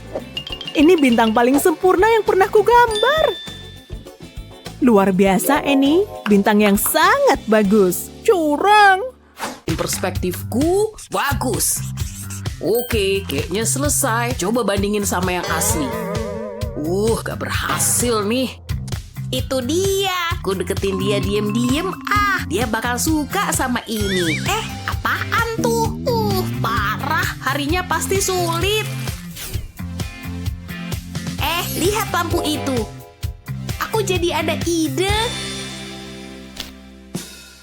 Ini bintang paling sempurna yang pernah ku gambar. Luar biasa, Annie. Bintang yang sangat bagus. Curang. Perspektifku bagus. Oke, kayaknya selesai. Coba bandingin sama yang asli. Gak berhasil nih. Itu dia. Aku deketin dia diem-diem. Dia bakal suka sama ini. Apaan tuh? Parah. Harinya pasti sulit. Lihat lampu itu. Aku jadi ada ide.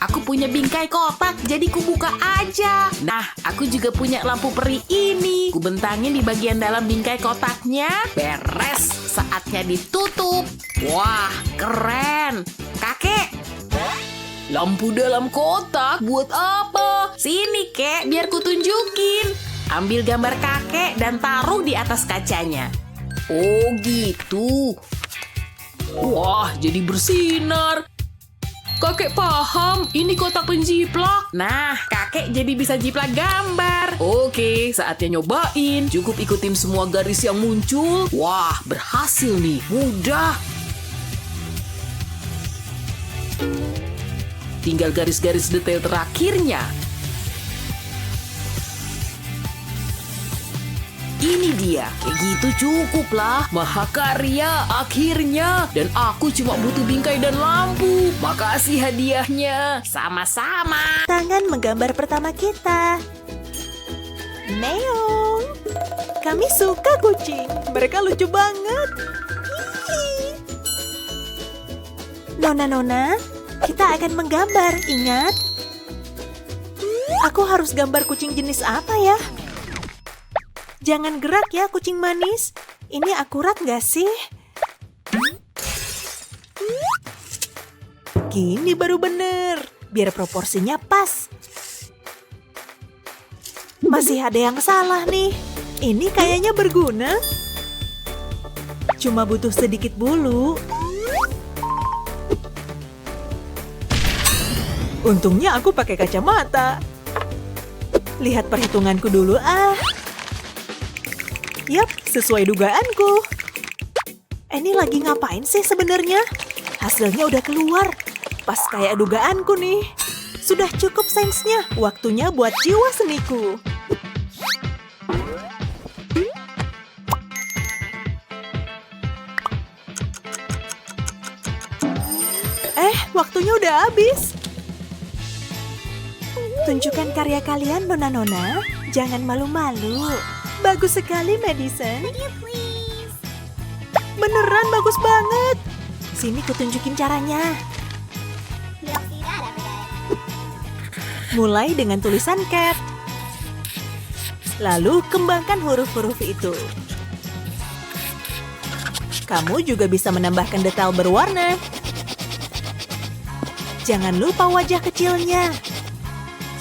Aku punya bingkai kotak, jadi ku buka aja. Nah, aku juga punya lampu peri ini. Ku bentangin di bagian dalam bingkai kotaknya. Beres, saatnya ditutup. Wah, keren. Kakek, lampu dalam kotak buat apa? Sini, Kek, biar ku tunjukin. Ambil gambar kakek dan taruh di atas kacanya. Oh, gitu. Wah, jadi bersinar. Kakek paham, ini kotak penjiplak. Nah, kakek jadi bisa jiplak gambar. Oke, saatnya nyobain. Cukup ikutin semua garis yang muncul. Wah, berhasil nih. Mudah. Tinggal garis-garis detail terakhirnya. Ini dia, kayak gitu cukup lah. Mahakarya akhirnya. Dan aku cuma butuh bingkai dan lampu. Makasih hadiahnya. Sama-sama. Tangan menggambar pertama kita. Meong. Kami suka kucing. Mereka lucu banget. Hihi. Nona-nona, kita akan menggambar, ingat? Aku harus gambar kucing jenis apa ya? Jangan gerak ya, kucing manis. Ini akurat nggak sih? Gini baru bener. Biar proporsinya pas. Masih ada yang salah nih. Ini kayaknya berguna. Cuma butuh sedikit bulu. Untungnya aku pakai kacamata. Lihat perhitunganku dulu ah. Yap, sesuai dugaanku. Ini lagi ngapain sih sebenarnya? Hasilnya udah keluar. Pas kayak dugaanku nih. Sudah cukup sainsnya. Waktunya buat jiwa seniku. Waktunya udah habis. Tunjukkan karya kalian, nona-nona. Jangan malu-malu. Bagus sekali, Madison. Beneran bagus banget. Sini kutunjukin caranya. Mulai dengan tulisan cat. Lalu kembangkan huruf-huruf itu. Kamu juga bisa menambahkan detail berwarna. Jangan lupa wajah kecilnya.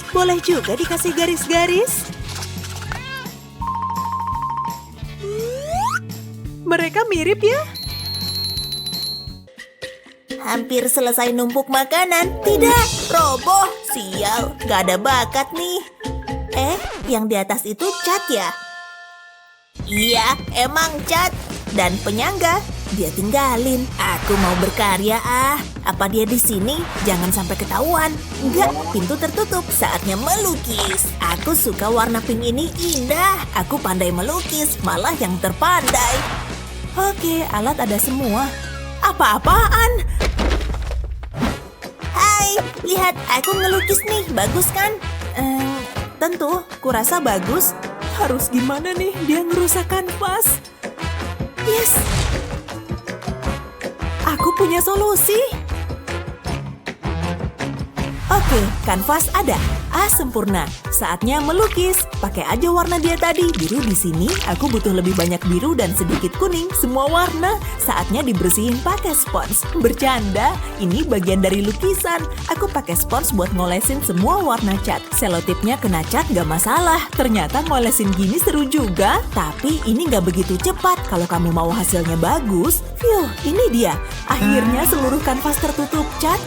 Boleh juga dikasih garis-garis. Mereka mirip ya? Hampir selesai numpuk makanan. Tidak, roboh. Sial, gak ada bakat nih. Yang di atas itu cat ya? Iya, emang cat. Dan penyangga, dia tinggalin. Aku mau berkarya Apa dia di sini? Jangan sampai ketahuan. Enggak, pintu tertutup. Saatnya melukis. Aku suka warna pink ini indah. Aku pandai melukis, malah yang terpandai. Oke, alat ada semua. Apa-apaan? Hai, lihat aku ngelukis nih. Bagus kan? Tentu, kurasa bagus. Harus gimana nih? Dia ngerusak kanvas. Yes. Aku punya solusi. Oke, kanvas ada. Sempurna. Saatnya melukis. Pakai aja warna dia tadi. Biru di sini. Aku butuh lebih banyak biru dan sedikit kuning. Semua warna. Saatnya dibersihin pakai spons. Bercanda. Ini bagian dari lukisan. Aku pakai spons buat ngolesin semua warna cat. Selotipnya kena cat gak masalah. Ternyata ngolesin gini seru juga. Tapi ini gak begitu cepat. Kalau kamu mau hasilnya bagus. Ini dia. Akhirnya seluruh kanvas tertutup cat.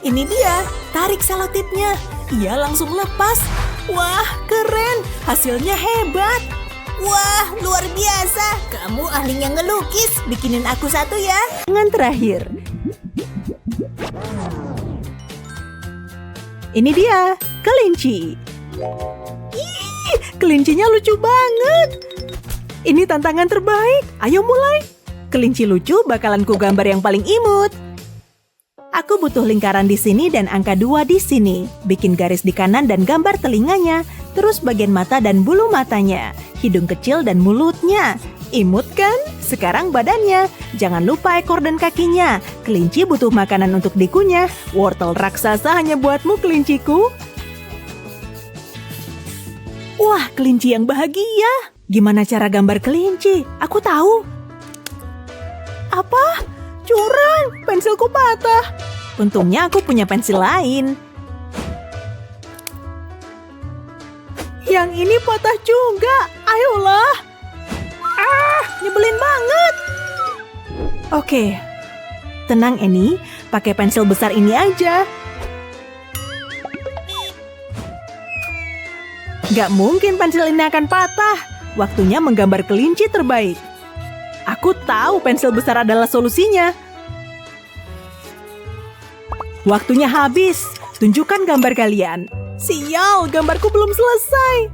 Ini dia, tarik selotipnya. Ia langsung lepas. Wah, keren. Hasilnya hebat. Wah, luar biasa. Kamu ahlinya ngelukis. Bikinin aku satu ya. Tangan terakhir. Ini dia, kelinci. Ih, kelincinya lucu banget. Ini tantangan terbaik. Ayo mulai. Kelinci lucu bakalan kugambar yang paling imut. Aku butuh lingkaran di sini dan angka 2 di sini. Bikin garis di kanan dan gambar telinganya. Terus bagian mata dan bulu matanya. Hidung kecil dan mulutnya. Imut kan? Sekarang badannya. Jangan lupa ekor dan kakinya. Kelinci butuh makanan untuk dikunyah. Wortel raksasa hanya buatmu, kelinciku. Wah, kelinci yang bahagia. Gimana cara gambar kelinci? Aku tahu. Apa? Curang, pensilku patah. Untungnya aku punya pensil lain. Yang ini patah juga. Ayolah. Nyebelin banget. Oke. Tenang, Annie. Pakai pensil besar ini aja. Gak mungkin pensil ini akan patah. Waktunya menggambar kelinci terbaik. Aku tahu pensil besar adalah solusinya. Waktunya habis. Tunjukkan gambar kalian. Sial, gambarku belum selesai.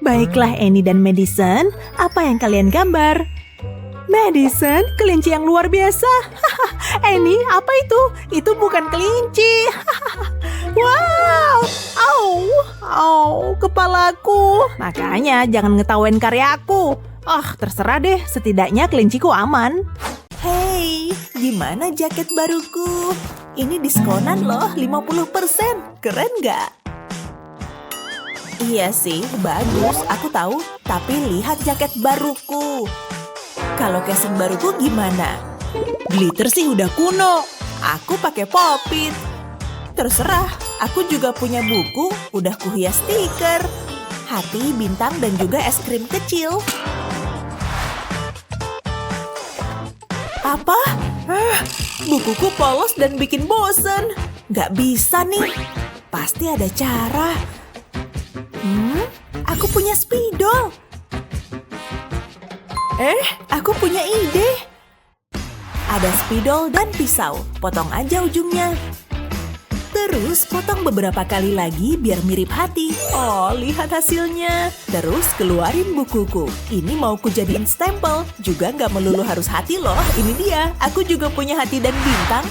Baiklah, Annie dan Madison. Apa yang kalian gambar? Madison, kelinci yang luar biasa. Annie, apa itu? Itu bukan kelinci. Wow, kepalaku. Makanya jangan ngetawain karyaku. Terserah deh, setidaknya kelinciku aman. Hey, gimana jaket baruku? Ini diskonan loh, 50%. Keren nggak? Iya sih, bagus. Aku tahu, tapi lihat jaket baruku. Kalau casing baruku gimana? Glitter sih udah kuno. Aku pakai pop-it. Terserah, aku juga punya buku, udah kuhias stiker. Hati, bintang, dan juga es krim kecil. Apa? Bukuku polos dan bikin bosen. Gak bisa nih. Pasti ada cara. Aku punya spidol. Aku punya ide. Ada spidol dan pisau. Potong aja ujungnya. Terus potong beberapa kali lagi biar mirip hati. Oh, lihat hasilnya. Terus keluarin bukuku. Ini mau ku jadiin stempel. Juga nggak melulu harus hati loh. Ini dia. Aku juga punya hati dan bintang.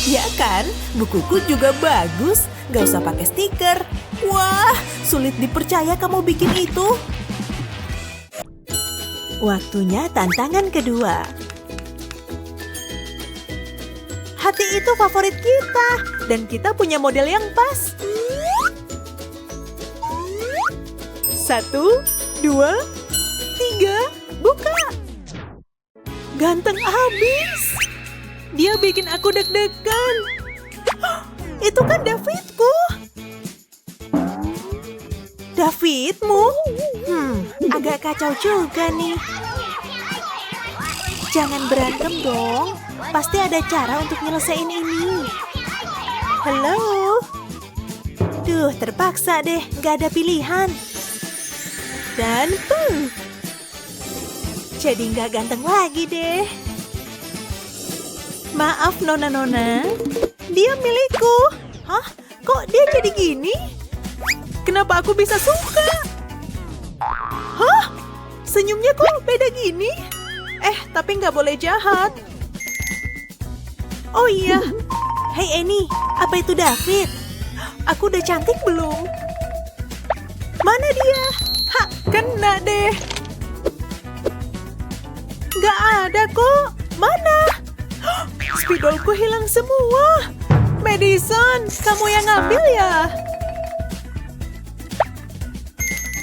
Ya kan? Bukuku juga bagus. Nggak usah pakai stiker. Wah, sulit dipercaya kamu bikin itu. Waktunya tantangan kedua. Hati itu favorit kita, dan kita punya model yang pas. 1, 2, 3, buka! Ganteng abis! Dia bikin aku deg-degan. Itu kan Davidku! Davidmu? Agak kacau juga nih. Jangan berantem dong. Pasti ada cara untuk nyelesain ini. Halo? Duh, terpaksa deh. Gak ada pilihan. Dan jadi gak ganteng lagi deh. Maaf, Nona-Nona. Dia milikku. Hah? Kok dia jadi gini? Kenapa aku bisa suka? Hah? Senyumnya kok beda gini? Tapi nggak boleh jahat. Oh iya. Hey Annie, apa itu David? Aku udah cantik belum? Mana dia? Kena deh. Nggak ada kok. Mana? Spidolku hilang semua. Madison, kamu yang ngambil ya?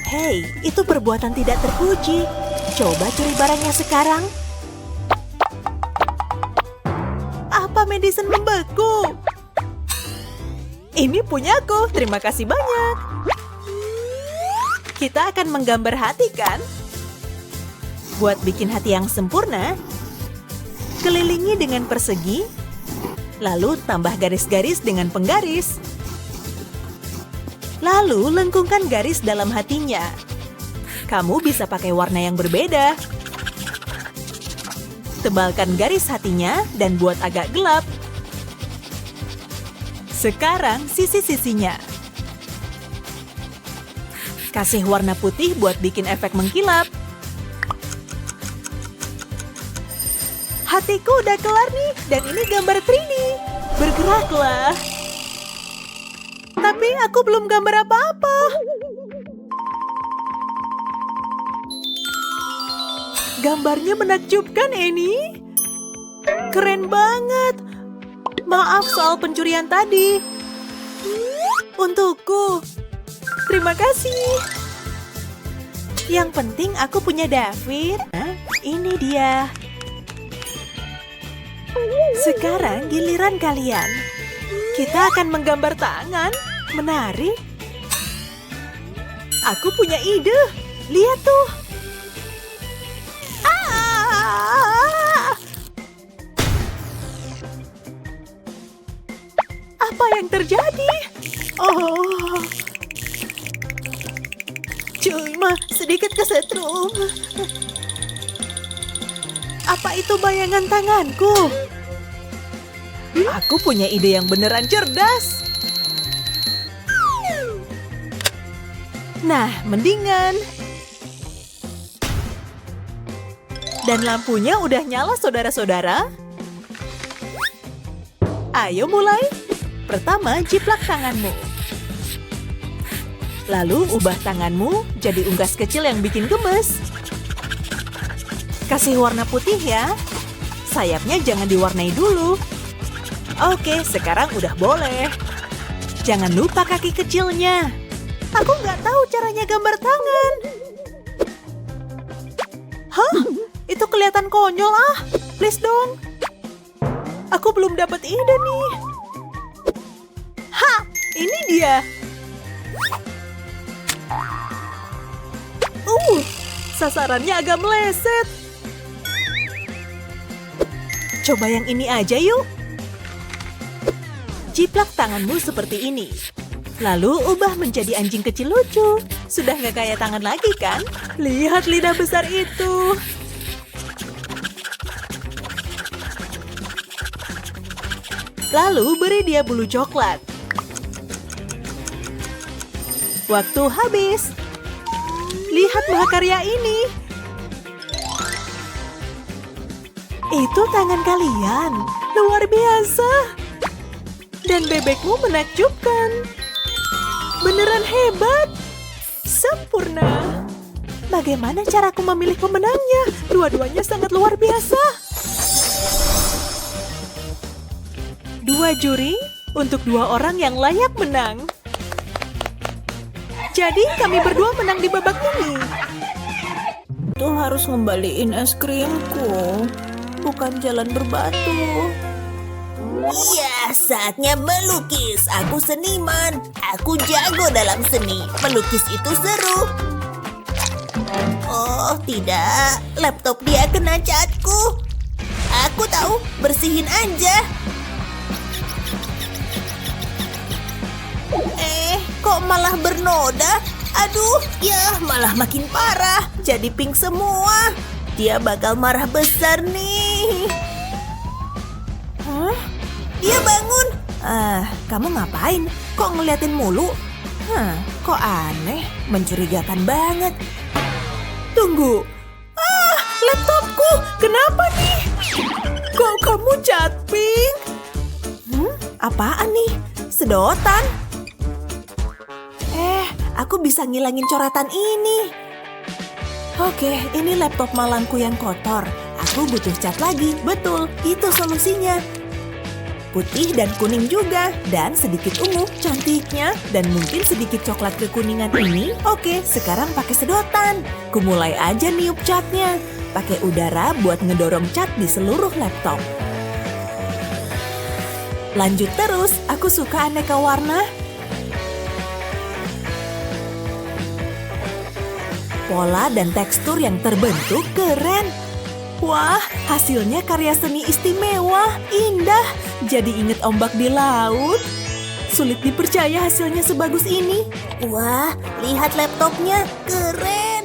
Hei, itu perbuatan tidak terpuji. Coba curi barangnya sekarang. Apa Madison membeku? Ini punyaku, terima kasih banyak. Kita akan menggambar hati kan? Buat bikin hati yang sempurna, kelilingi dengan persegi, lalu tambah garis-garis dengan penggaris. Lalu lengkungkan garis dalam hatinya. Kamu bisa pakai warna yang berbeda. Tebalkan garis hatinya dan buat agak gelap. Sekarang sisi-sisinya. Kasih warna putih buat bikin efek mengkilap. Hatiku udah kelar nih, dan ini gambar 3D. Bergeraklah. Tapi aku belum gambar apa-apa. Gambarnya menakjubkan, Annie. Keren banget. Maaf soal pencurian tadi. Untukku. Terima kasih. Yang penting aku punya David. Ini dia. Sekarang giliran kalian. Kita akan menggambar tangan. Menarik. Aku punya ide. Lihat tuh. Apa yang terjadi? Oh. Cuma sedikit kesetrum. Apa itu bayangan tanganku? Aku punya ide yang beneran cerdas. Nah, mendingan. Dan lampunya udah nyala, saudara-saudara. Ayo mulai. Pertama, jiplak tanganmu. Lalu ubah tanganmu jadi unggas kecil yang bikin gemes. Kasih warna putih ya. Sayapnya jangan diwarnai dulu. Oke, sekarang udah boleh. Jangan lupa kaki kecilnya. Aku nggak tahu caranya gambar tangan. Hah? Itu kelihatan konyol ah. Please dong. Aku belum dapat ide nih. Ha! Ini dia. Sasarannya agak meleset. Coba yang ini aja yuk. Jiplak tanganmu seperti ini. Lalu ubah menjadi anjing kecil lucu. Sudah nggak kayak tangan lagi kan? Lihat lidah besar itu. Lalu beri dia bulu coklat. Waktu habis. Lihat mahakarya ini. Itu tangan kalian. Luar biasa. Dan bebekmu menakjubkan. Beneran hebat. Sempurna. Bagaimana caraku memilih pemenangnya? Dua-duanya sangat luar biasa. 2 juri untuk 2 orang yang layak menang. Jadi kami berdua menang di babak ini. Tuh harus ngembaliin es krimku. Bukan jalan berbatu. Iya, saatnya melukis. Aku seniman. Aku jago dalam seni. Melukis itu seru. Oh, tidak. Laptop dia kena catku. Aku tahu, bersihin aja. Kok malah bernoda? Aduh, ya malah makin parah. Jadi pink semua. Dia bakal marah besar nih. Hah? Dia bangun. Kamu ngapain? Kok ngeliatin mulu? Kok aneh? Mencurigakan banget. Tunggu. Laptopku. Kenapa nih? Kok kamu cat pink? Apaan nih? Sedotan? Aku bisa ngilangin coretan ini. Oke, ini laptop malangku yang kotor. Aku butuh cat lagi. Betul, itu solusinya. Putih dan kuning juga. Dan sedikit ungu, cantiknya. Dan mungkin sedikit coklat kekuningan ini. Oke, sekarang pakai sedotan. Kumulai aja niup catnya. Pakai udara buat ngedorong cat di seluruh laptop. Lanjut terus, aku suka aneka warna. Pola dan tekstur yang terbentuk keren. Wah, hasilnya karya seni istimewa, indah. Jadi inget ombak di laut. Sulit dipercaya hasilnya sebagus ini. Wah, lihat laptopnya. Keren.